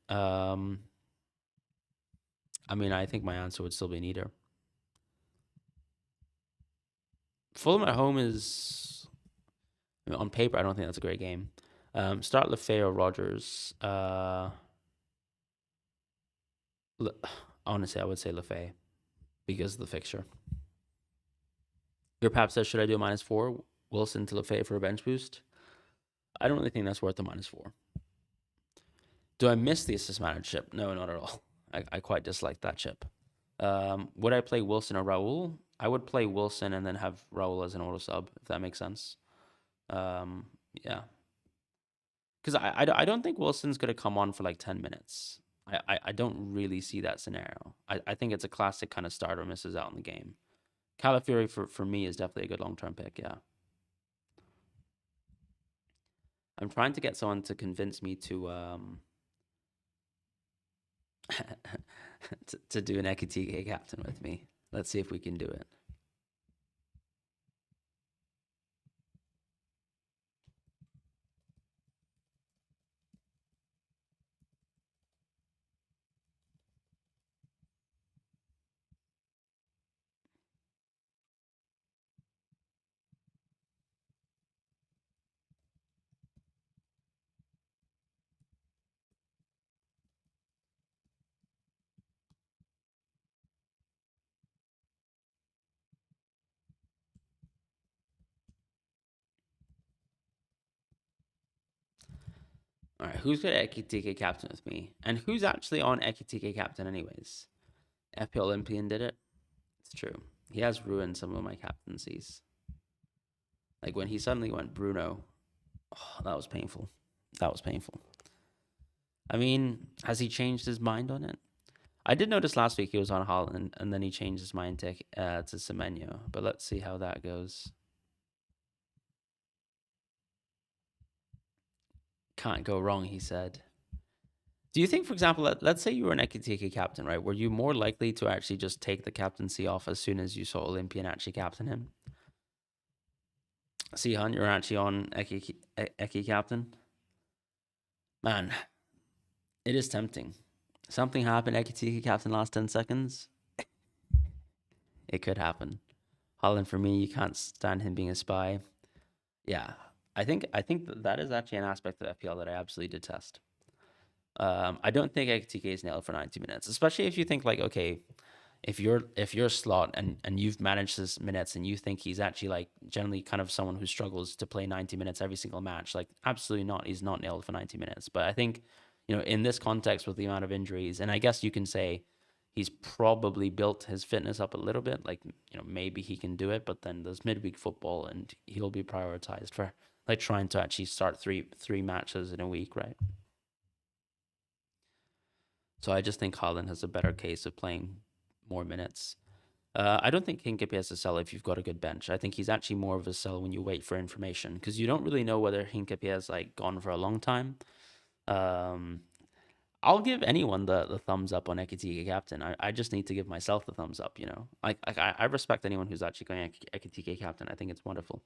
I mean, I think my answer would still be neither. Fulham at home is, I mean, on paper, I don't think that's a great game. Start Lefay or Rogers. Honestly, I would say Lefay because of the fixture. Your Pap says, should I do a -4? Wilson to Lefay for a bench boost? I don't really think that's worth a -4. Do I miss the assist manager chip? No, not at all. I quite dislike that chip. Would I play Wilson or Raul? I would play Wilson and then have Raul as an auto sub, if that makes sense. Yeah. Because I don't think Wilson's going to come on for like 10 minutes. I don't really see that scenario. I think it's a classic kind of starter misses out in the game. Calafiori for me is definitely a good long-term pick, yeah. I'm trying to get someone to convince me to to do an Ekitike captain with me. Let's see if we can do it. All right, who's got Ekitike captain with me? And who's actually on Ekitike captain anyways? FP Olympian did it. It's true. He has ruined some of my captaincies. Like when he suddenly went Bruno, oh, that was painful. That was painful. I mean, has he changed his mind on it? I did notice last week he was on Holland, and then he changed his mind to Semenyo. But let's see how that goes. Can't go wrong, he said. Do you think, for example, let's say you were an Ekitike captain, right? Were you more likely to actually just take the captaincy off as soon as you saw Olympian actually captain him? See, Hun, you're actually on Eki captain. Man, it is tempting. Something happened, Ekitike captain last 10 seconds. It could happen. Holland, for me, you can't stand him being a spy. Yeah, I think that is actually an aspect of FPL that I absolutely detest. I don't think Ekitike is nailed for 90 minutes, especially if you think like, okay, if you're Slot and you've managed his minutes and you think he's actually like generally kind of someone who struggles to play 90 minutes every single match, like absolutely not. He's not nailed for 90 minutes. But I think, in this context with the amount of injuries, and I guess you can say he's probably built his fitness up a little bit. Like, maybe he can do it, but then there's midweek football and he'll be prioritized for like trying to actually start three matches in a week, right? So I just think Haaland has a better case of playing more minutes. I don't think Hincapié is a sell if you've got a good bench. I think he's actually more of a sell when you wait for information because you don't really know whether Hincapié has like gone for a long time. I'll give anyone the thumbs up on Ekitike captain. I just need to give myself the thumbs up. I respect anyone who's actually going Ekitike captain. I think it's wonderful.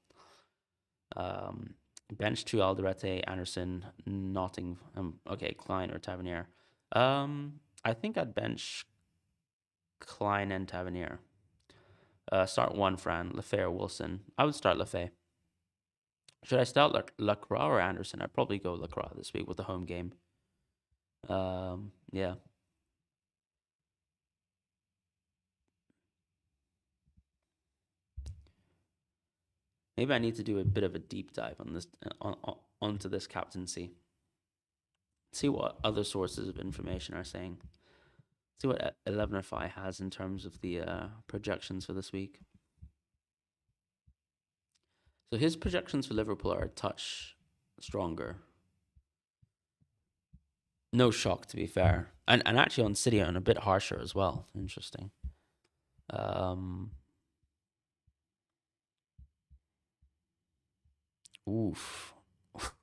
Bench to Alderete, Anderson, Notting. Okay, Klein or Tavernier. I think I'd bench Klein and Tavernier. Start one, Fran, Lefay or Wilson. I would start Lefay. Should I start Lacroix or Anderson? I'd probably go Lacroix this week with the home game. Yeah. Maybe I need to do a bit of a deep dive on this onto this captaincy. See what other sources of information are saying. See what 11FI has in terms of the projections for this week. So his projections for Liverpool are a touch stronger. No shock, to be fair. And actually on City on a bit harsher as well. Interesting. Oof.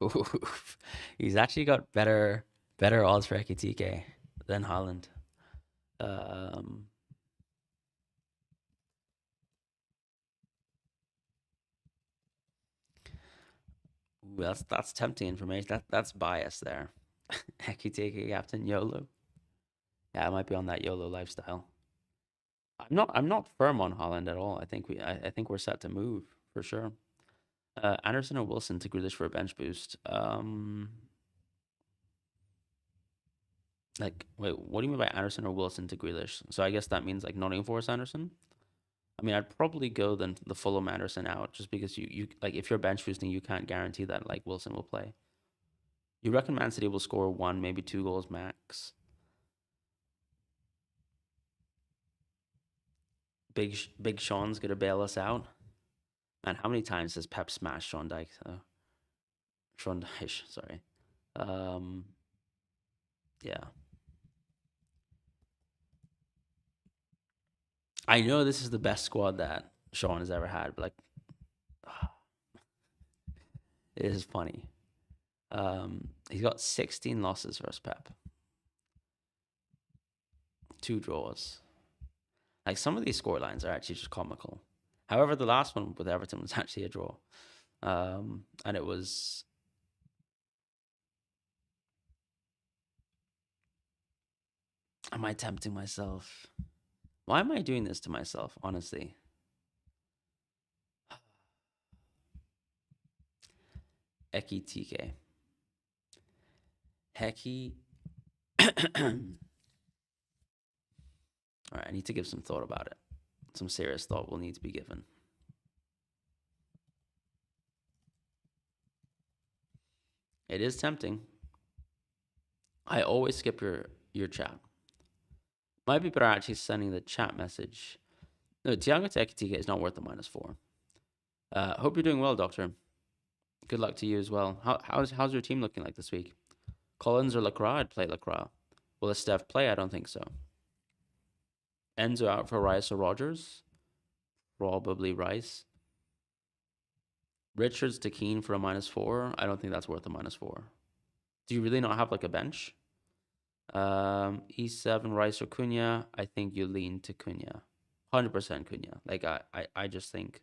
Oof. He's actually got better odds for Ekitike than Haaland. That's tempting information. That's bias there. Ekitike captain YOLO. Yeah, I might be on that YOLO lifestyle. I'm not firm on Haaland at all. I think we're set to move for sure. Anderson or Wilson to Grealish for a bench boost. Wait, what do you mean by Anderson or Wilson to Grealish? So I guess that means like Nottingham Forest Anderson. I mean, I'd probably go then the Fulham Anderson out just because you like if you're bench boosting, you can't guarantee that like Wilson will play. You reckon Man City will score 1, maybe 2 goals max? Big Sean's gonna bail us out. Man, how many times has Pep smashed Sean Dyche? Sean Dyche, sorry. Yeah. I know this is the best squad that Sean has ever had, but like, it is funny. He's got 16 losses versus Pep, 2 draws. Like some of these scorelines are actually just comical. However, the last one with Everton was actually a draw, and it was. Am I tempting myself? Why am I doing this to myself? Honestly, Eki TK. Hecky. All right, I need to give some thought about it. Some serious thought will need to be given. It is tempting. I always skip your chat. Might be better actually sending the chat message. No, Thiago to Ekitike is not worth the -4. Hope you're doing well, Doctor. Good luck to you as well. How's your team looking like this week? Collins or Lacroix? I'd play Lacroix. Will a Steph play? I don't think so. Enzo out for Rice or Rogers? Probably Rice. Richards to Keane for a -4? I don't think that's worth a -4. Do you really not have like a bench? E7, Rice or Cunha? I think you lean to Cunha. 100% Cunha. Like I just think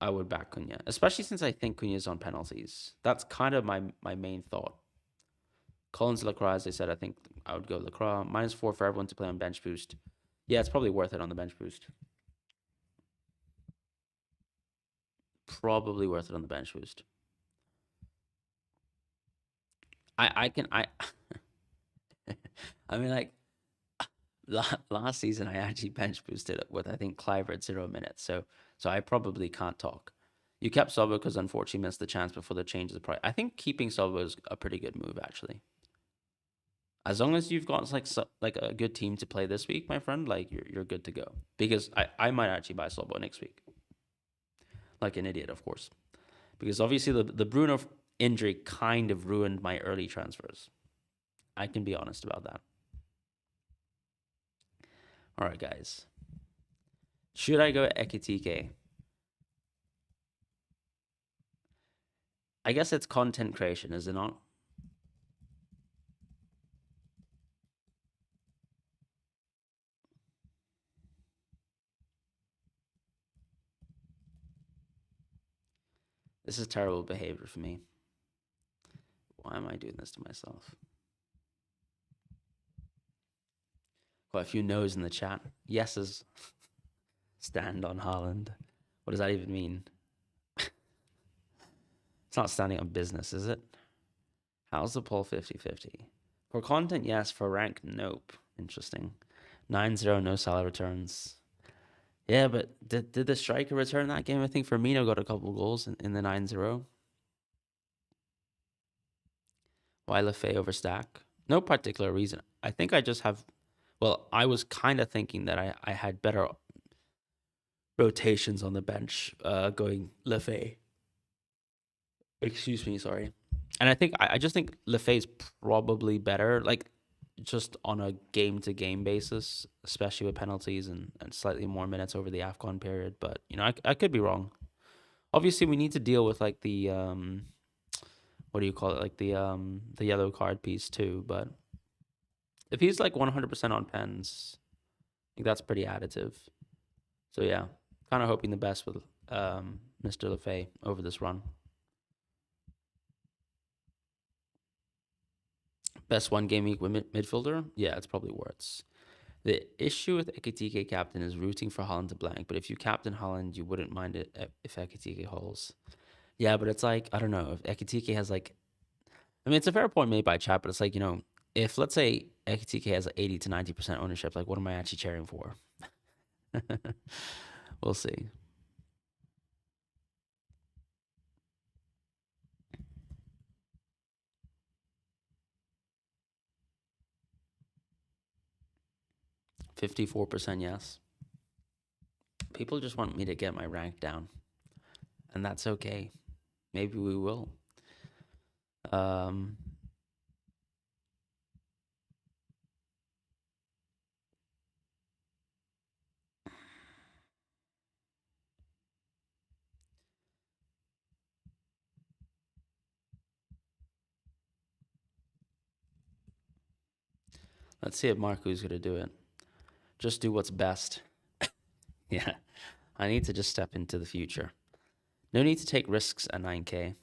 I would back Cunha, especially since I think Cunha's on penalties. That's kind of my main thought. Collins Lacroix, as I said, I think I would go Lacroix. -4 for everyone to play on bench boost. Yeah, it's probably worth it on the bench boost. Probably worth it on the bench boost. I can I I mean like last season I actually bench boosted it with I think Cliver at 0 minutes. So I probably can't talk. You kept Sobo because unfortunately missed the chance before the change of the price. I think keeping Sobo is a pretty good move actually. As long as you've got like a good team to play this week, my friend, like you're good to go. Because I might actually buy Sobo next week. Like an idiot, of course. Because obviously the Bruno injury kind of ruined my early transfers. I can be honest about that. All right, guys. Should I go Ekitike? I guess it's content creation, is it not? This is terrible behavior for me. Why am I doing this to myself? Quite a few no's in the chat. Yeses. Stand on Haaland. What does that even mean? It's not standing on business, is it? How's the poll 50-50? For content, yes. For rank, nope. Interesting. 9-0, no Salah returns. Yeah, but did the striker return that game? I think Firmino got a couple goals in the 9-0. Why Lefay over Stack? No particular reason. I think I just have... Well, I was kind of thinking that I had better rotations on the bench going Lefay. Excuse me, sorry. And I just think Lefay's probably better, like just on a game-to-game basis, especially with penalties and slightly more minutes over the AFCON period. But, I could be wrong. Obviously, we need to deal with like the... what do you call it? Like the yellow card piece too. But if he's like 100% on pens, I think that's pretty additive. So yeah, kind of hoping the best with Mr. Lefay over this run. Best 1 game week with midfielder? Yeah, it's probably Wirtz. The issue with Ekitike captain is rooting for Holland to blank, but if you captain Holland, you wouldn't mind it if Ekitike holds. Yeah, but it's like, I don't know, if Ekitike has like, I mean, it's a fair point made by chat, but it's like, if let's say Ekitike has 80 to 90% ownership, like what am I actually cheering for? We'll see. $54% yes. People just want me to get my rank down, and that's okay. Maybe we will. Let's see if Marco's going to do it. Just do what's best. Yeah, I need to just step into the future. No need to take risks at 9K.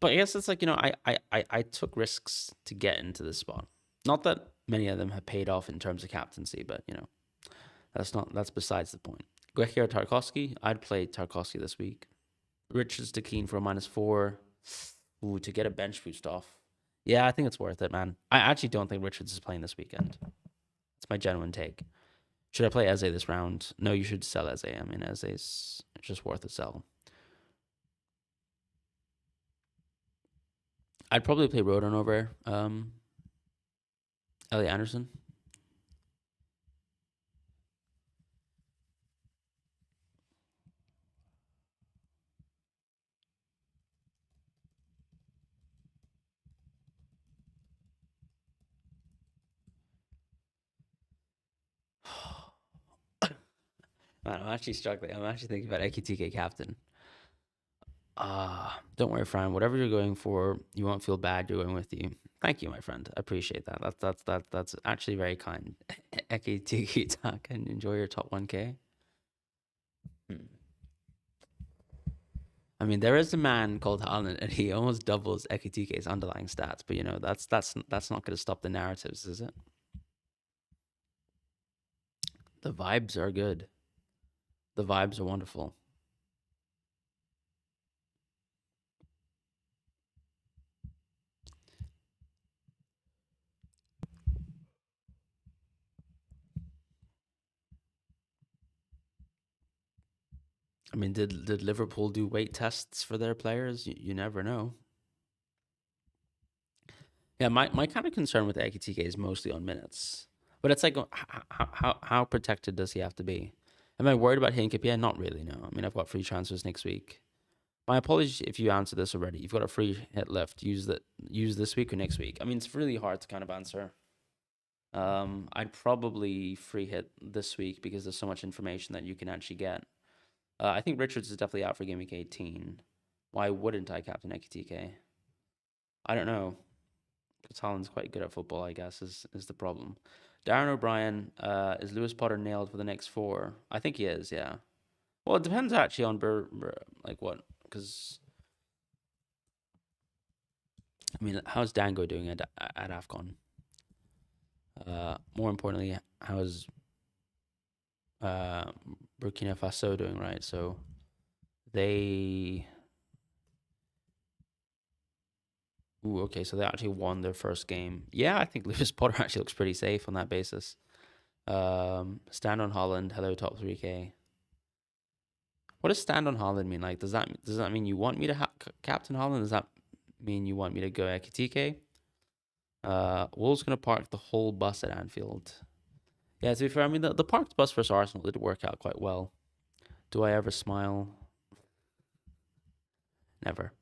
But I guess it's like, I took risks to get into this spot. Not that many of them have paid off in terms of captaincy, but, that's besides the point. Guehi or Tarkovsky? I'd play Tarkovsky this week. Richards to Keane for a -4. Ooh, to get a bench boost off. Yeah, I think it's worth it, man. I actually don't think Richards is playing this weekend. It's my genuine take. Should I play Eze this round? No, you should sell Eze. I mean, Eze's just worth a sell. I'd probably play Rodon over Elliot Anderson. Man, I'm actually struggling. I'm actually thinking about Ekitike captain. Don't worry, Fran. Whatever you're going for, you won't feel bad. You're going with you. Thank you, my friend. I appreciate that. That's actually very kind. Ekitike talk and enjoy your top 1K. I mean, there is a man called Haaland, and he almost doubles Ekitike's underlying stats. But that's not going to stop the narratives, is it? The vibes are good. The vibes are wonderful. I mean, did Liverpool do weight tests for their players? You never know. Yeah, my kind of concern with Ekitike is mostly on minutes, but it's like how protected does he have to be? Am I worried about Hinkapie? Not really. No. I mean, I've got free transfers next week. My apologies if you answered this already. You've got a free hit left. Use this week or next week. I mean, it's really hard to kind of answer. I'd probably free hit this week because there's so much information that you can actually get. I think Richards is definitely out for game week 18. Why wouldn't I captain Ekitike? I don't know. Because Holland's quite good at football, I guess, is the problem. Darren O'Brien, is Lewis Potter nailed for the next 4? I think he is, yeah. Well, it depends actually on like what, because I mean, how's Dango doing at AFCON? More importantly, how's Burkina Faso doing, right? So they. Ooh, okay, so they actually won their first game. Yeah, I think Lewis Potter actually looks pretty safe on that basis. Stand on Holland. Hello, top 3K. What does stand on Holland mean? Like, does that mean you want me to captain Holland? Does that mean you want me to go Ekitike? Wolves gonna park the whole bus at Anfield. Yeah, to be fair, I mean the parked bus versus Arsenal did work out quite well. Do I ever smile? Never.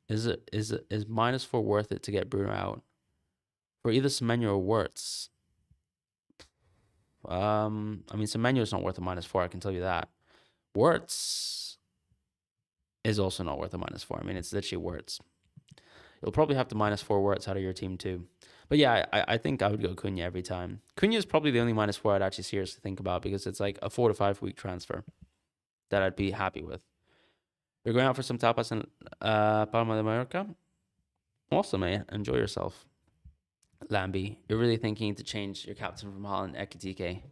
Is -4 worth it to get Bruno out for either Semenyo or Wirtz? I mean Semenyo is not worth a -4. I can tell you that. Wirtz is also not worth a -4. I mean it's literally Wirtz. You'll probably have to -4 Wirtz out of your team too. But yeah, I think I would go Cunha every time. Cunha is probably the only -4 I'd actually seriously think about because it's like a 4 to 5 week transfer that I'd be happy with. You're going out for some tapas in Palma de Mallorca? Awesome, man. Enjoy yourself. Lambie, you're really thinking to change your captain from Holland Ekitike.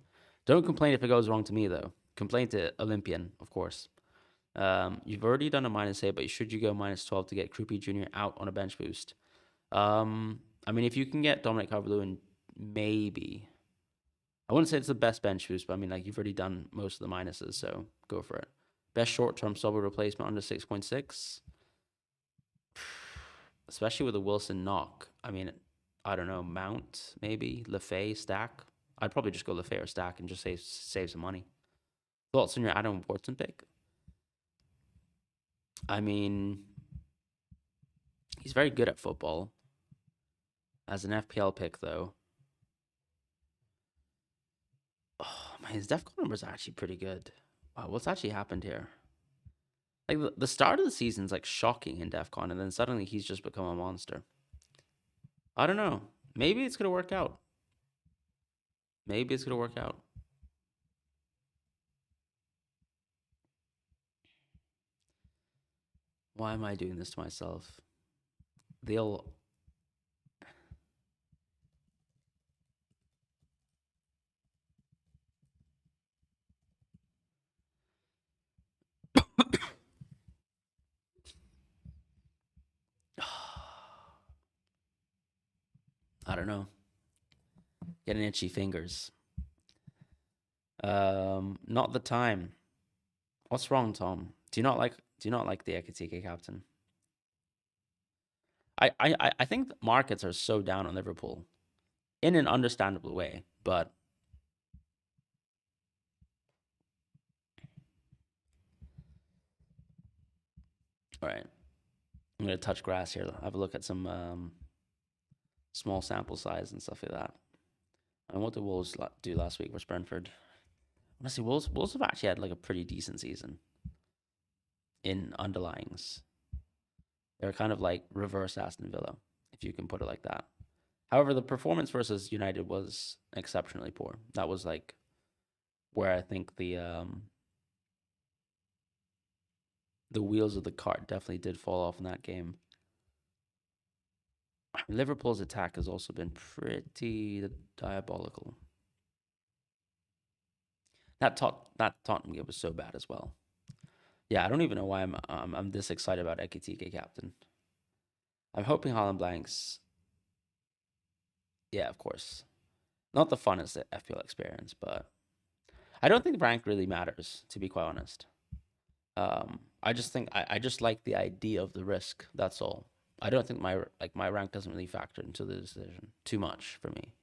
Don't complain if it goes wrong to me, though. Complain to Olympian, of course. You've already done a -8, but should you go -12 to get Krupi Jr. out on a bench boost? I mean, if you can get Dominic Calvert-Lewin, maybe. I wouldn't say it's the best bench boost, but I mean, like, you've already done most of the minuses, so go for it. Best short-term sub replacement under 6.6, especially with a Wilson knock. I mean, I don't know, Mount maybe, Lefay, Stack. I'd probably just go Lefay or Stack and just save some money. Thoughts on your Adam Wharton pick? I mean, he's very good at football. As an FPL pick, though, oh man, his DEFCON numbers are actually pretty good. Wow, what's actually happened here? Like the start of the season's like shocking in DEFCON, and then suddenly he's just become a monster. I don't know. Maybe it's gonna work out. Maybe it's gonna work out. Why am I doing this to myself? They'll. I don't know. Getting itchy fingers. Not the time. What's wrong, Tom? Do you not like the Ekitike captain? I think markets are so down on Liverpool in an understandable way, but all right. I'm gonna touch grass here. Have a look at some small sample size and stuff like that. And what did Wolves do last week versus Brentford? Honestly, Wolves have actually had like a pretty decent season in underlyings. They're kind of like reverse Aston Villa, if you can put it like that. However, the performance versus United was exceptionally poor. That was like where I think the wheels of the cart definitely did fall off in that game. Liverpool's attack has also been pretty diabolical. That Tottenham game was so bad as well. Yeah, I don't even know why I'm this excited about Ekitike captain. I'm hoping Holland blanks. Yeah, of course. Not the funnest FPL experience, but I don't think rank really matters, to be quite honest. I just think I just like the idea of the risk. That's all. I don't think my rank doesn't really factor into the decision too much for me.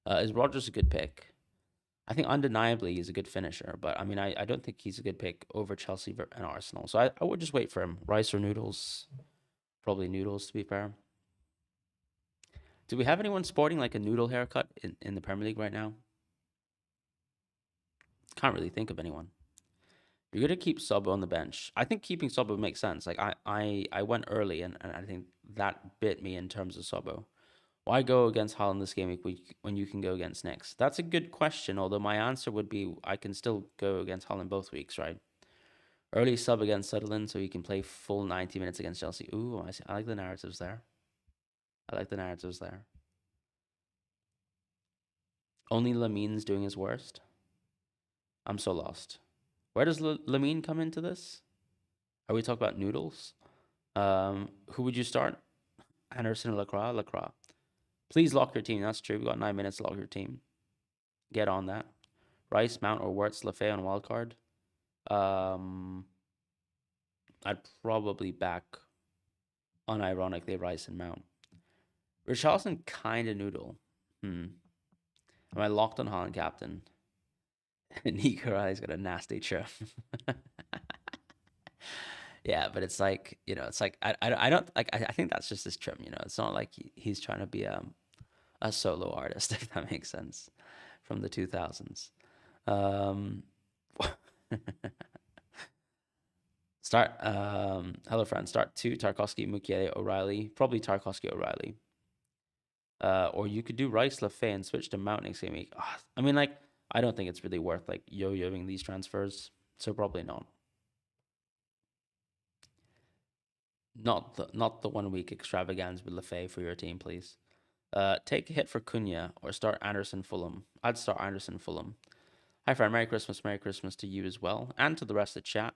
Is Rodgers a good pick? I think undeniably he's a good finisher, but I mean I don't think he's a good pick over Chelsea and Arsenal. So I would just wait for him. Rice or noodles? Probably noodles, to be fair. Do we have anyone sporting like a noodle haircut in the Premier League right now? Can't really think of anyone. You're gonna keep Sub on the bench. I think keeping Sub makes sense. Like I went early and I think that bit me in terms of Sobo. Why go against Holland this game week when you can go against next? That's a good question, although my answer would be I can still go against Holland both weeks, right? Early sub against Sutherland so he can play full 90 minutes against Chelsea. Ooh, I like the narratives there. I like the narratives there. Only Lamin's doing his worst. I'm so lost. Where does Lamin come into this? Are we talking about noodles? Who would you start? Anderson or Lacroix? Lacroix. Please lock your team. That's true. We've got 9 minutes to lock your team. Get on that. Rice, Mount, or Wirtz, Lefay on wildcard. I'd probably back unironically Rice and Mount. Richarlison kind of noodle. Am I locked on Holland captain? Nico Riley's got a nasty trim. Yeah, but it's like, it's like I don't like I think that's just his trim, It's not like he's trying to be a solo artist, if that makes sense, from the 2000s. Start hello friend, start 2 Tarkowski, Mukiele, O'Reilly, probably Tarkowski, O'Reilly. Or you could do Rice, Lefay and switch to Mount next game week. I mean, like, I don't think it's really worth like yo-yoing these transfers, so probably not. Not the 1 week extravaganza with Lefay for your team, please. Take a hit for Cunha or start Anderson Fulham. I'd start Anderson Fulham. Hi, Fran. Merry Christmas. Merry Christmas to you as well, and to the rest of the chat.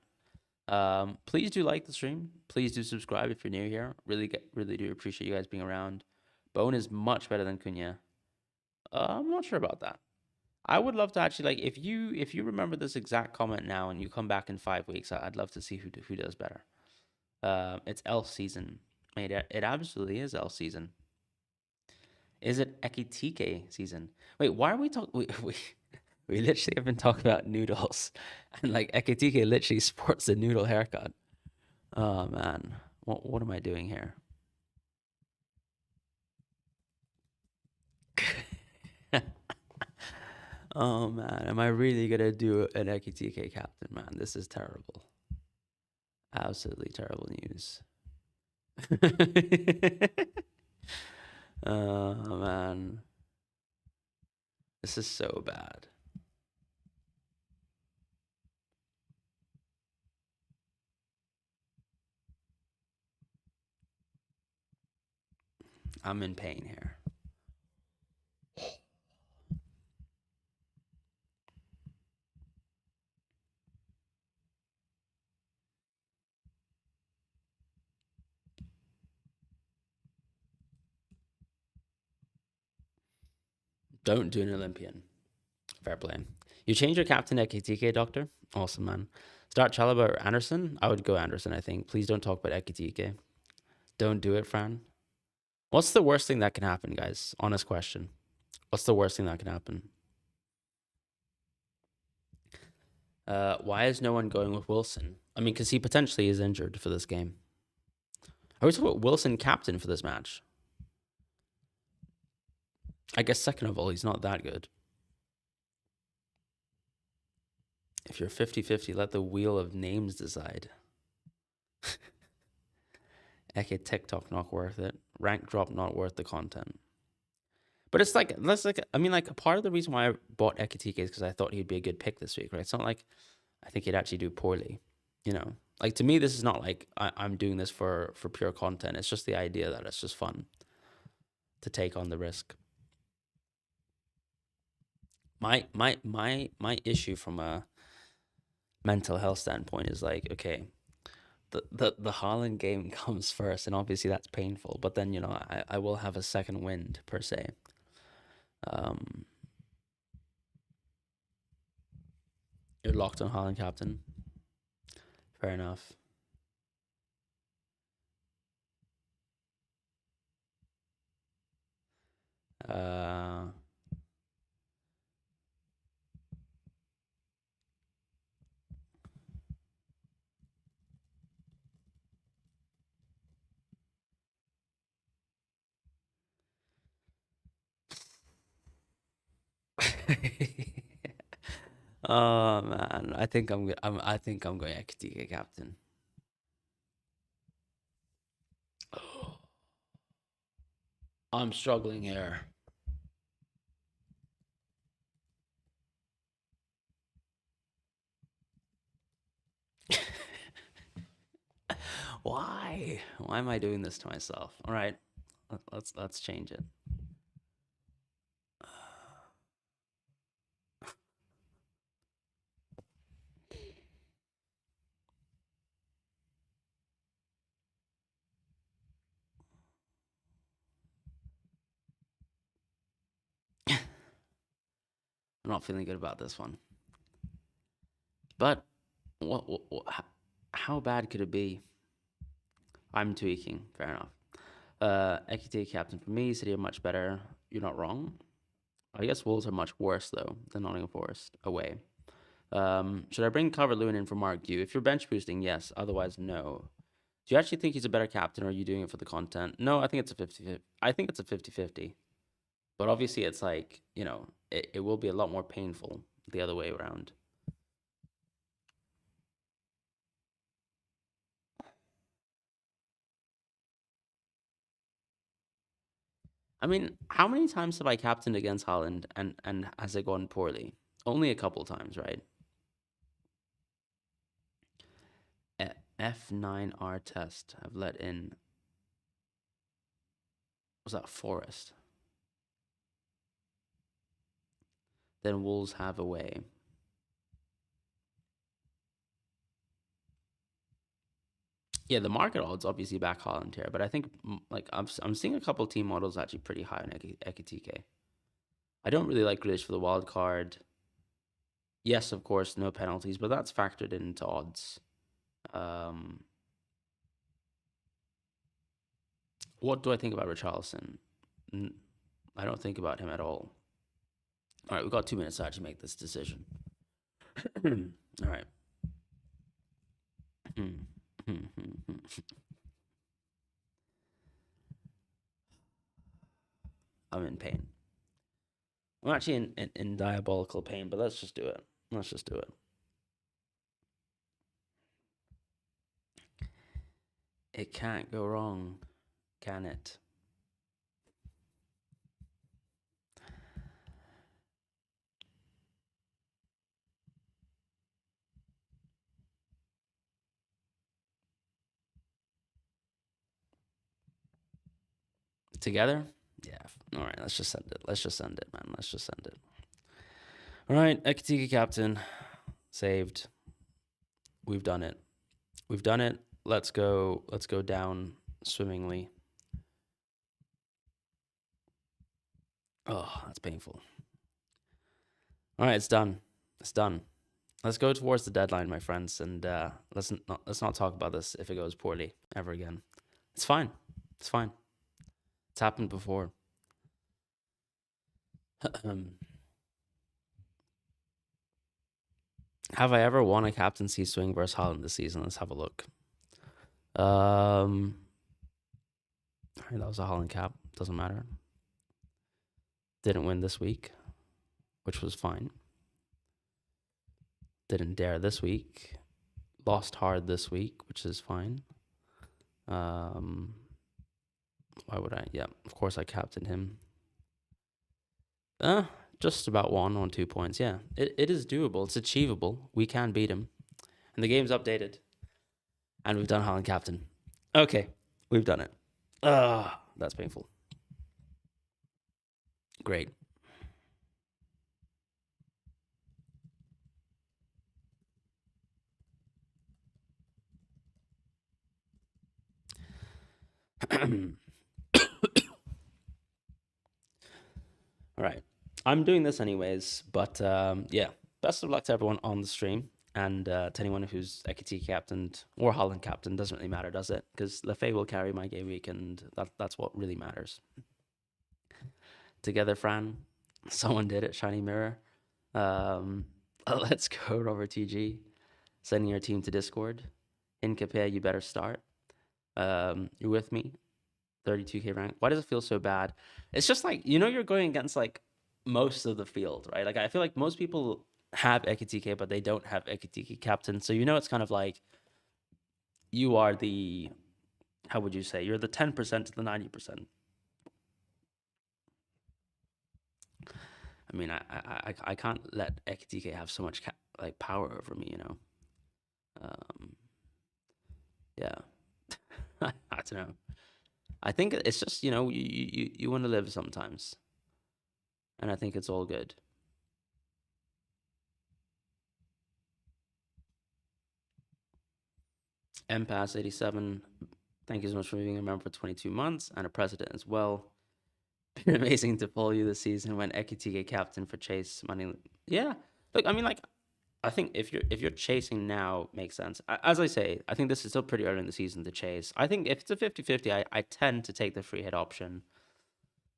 Please do like the stream. Please do subscribe if you're new here. Really do appreciate you guys being around. Bone is much better than Cunha. I'm not sure about that. I would love to actually like if you remember this exact comment now and you come back in 5 weeks. I'd love to see who does better. It's L season. It absolutely is L season. Is it Ekitike season? Wait, why are we talking? We literally have been talking about noodles, and like Ekitike literally sports a noodle haircut. Oh man, what am I doing here? Oh man, am I really gonna do an Ekitike captain? Man, this is terrible. Absolutely terrible news. Oh man, this is so bad. I'm in pain here. Don't do an Olympian. Fair play. You change your captain at KTK, Doctor? Awesome, man. Start Chalobah or Anderson? I would go Anderson, I think. Please don't talk about Ekitike. Don't do it, Fran. What's the worst thing that can happen, guys? Honest question. What's the worst thing that can happen? Why is no one going with Wilson? I mean, because he potentially is injured for this game. Are we talking about Wilson captain for this match? I guess second of all, he's not that good. If you're 50-50, let the wheel of names decide. Eke TikTok not worth it. Rank drop not worth the content. But it's like, I mean, like, part of the reason why I bought Ekitike is because I thought he'd be a good pick this week, right? It's not like I think he'd actually do poorly, you know? Like, to me, this is not like I'm doing this for pure content. It's just the idea that it's just fun to take on the risk. My issue from a mental health standpoint is like, okay, the Haaland game comes first, and obviously that's painful. But then, you know, I will have a second wind per se. You're locked on Haaland captain. Fair enough. Oh man, I think I'm going Ekitike captain. I'm struggling here. Why? Why am I doing this to myself? All right, let's change it. I'm not feeling good about this one. But how bad could it be? I'm tweaking. Fair enough. Ekitike captain for me. City are much better. You're not wrong. I guess Wolves are much worse though than Nottingham Forest away. Should I bring Calvert-Lewin in for Mark Gu? If you're bench boosting, yes. Otherwise, no. Do you actually think he's a better captain, or are you doing it for the content? No, I think it's a 50-50. I think it's a 50-50. But obviously, it's like, you know, it will be a lot more painful the other way around. I mean, how many times have I captained against Holland and has it gone poorly? Only a couple times, right? F9R test. I've let in. Was that Forest? than Wolves have away. Yeah, the market odds obviously back Holland here, but I think like I'm seeing a couple team models actually pretty high on Ekitike. I don't really like Grealish for the wild card. Yes, of course, no penalties, but that's factored into odds. Um, what do I think about Richarlison? I don't think about him at all. All right, we've got 2 minutes to actually make this decision. All right. I'm in pain. I'm actually in diabolical pain, but let's just do it. Let's just do it. It can't go wrong, can it? Together? Yeah. All right, let's just send it. Let's just send it, man. Let's just send it. All right, Ekitike captain, saved. We've done it. We've done it. Let's go. Let's go down swimmingly. Oh, that's painful. All right, it's done. It's done. Let's go towards the deadline, my friends, and let's not talk about this if it goes poorly ever again. It's fine. It's fine. It's happened before. Have I ever won a captaincy swing versus Holland this season? Let's have a look. That was a Holland cap. Doesn't matter. Didn't win this week, which was fine. Didn't dare this week. Lost hard this week, which is fine. Why would I? Yeah, of course I captained him. Just about won on 2 points. Yeah, it is doable. It's achievable. We can beat him. And the game's updated. And we've done Holland captain. Okay, we've done it. That's painful. Great. All right. I'm doing this anyways, but yeah. Best of luck to everyone on the stream. And to anyone who's Ekiti captained or Holland captain, doesn't really matter, does it? Because Lefay will carry my game week, and that's what really matters. Together, Fran. Someone did it. Shiny mirror. Let's go, Robert TG. Sending your team to Discord. In Capea, you better start. You're with me. 32k rank. Why does it feel so bad? It's just like, you're going against like most of the field, right? Like I feel like most people have Ekitike, but they don't have Ekitike captain. So it's kind of like you are the, how would you say? You're the 10% to the 90%. I mean, I can't let Ekitike have so much like power over me, Yeah. I don't know. I think it's just, you want to live sometimes. And I think it's all good. MPass 87, thank you so much for being a member for 22 months and a president as well. Been amazing to follow you this season when Ekitike captain for Chase money. Yeah. Look, I mean, like, I think if you're chasing now, makes sense. As I say, I think this is still pretty early in the season to chase. I think if it's a 50-50, I tend to take the free hit option.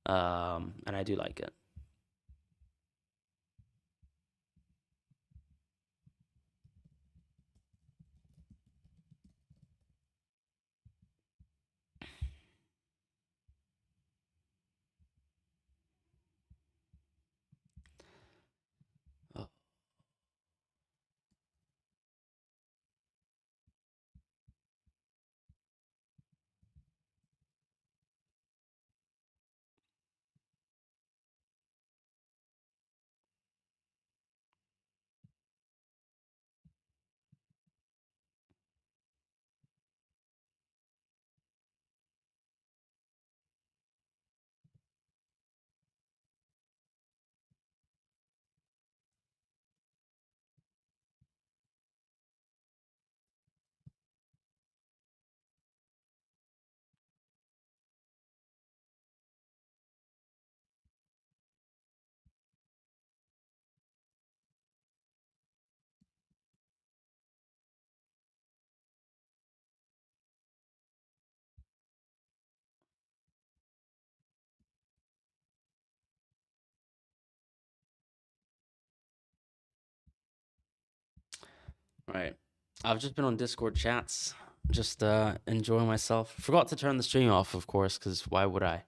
And I do like it. Oh. Right. I've just been on Discord chats, just enjoying myself. Forgot to turn the stream off, of course, because why would I?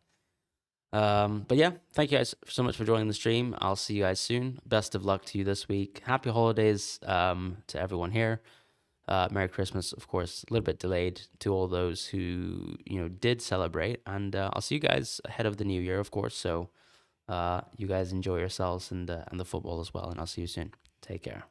But yeah, thank you guys so much for joining the stream. I'll see you guys soon. Best of luck to you this week. Happy holidays to everyone here. Merry Christmas, of course, a little bit delayed to all those who did celebrate, and I'll see you guys ahead of the new year, of course. So you guys enjoy yourselves and the football as well, and I'll see you soon. Take care.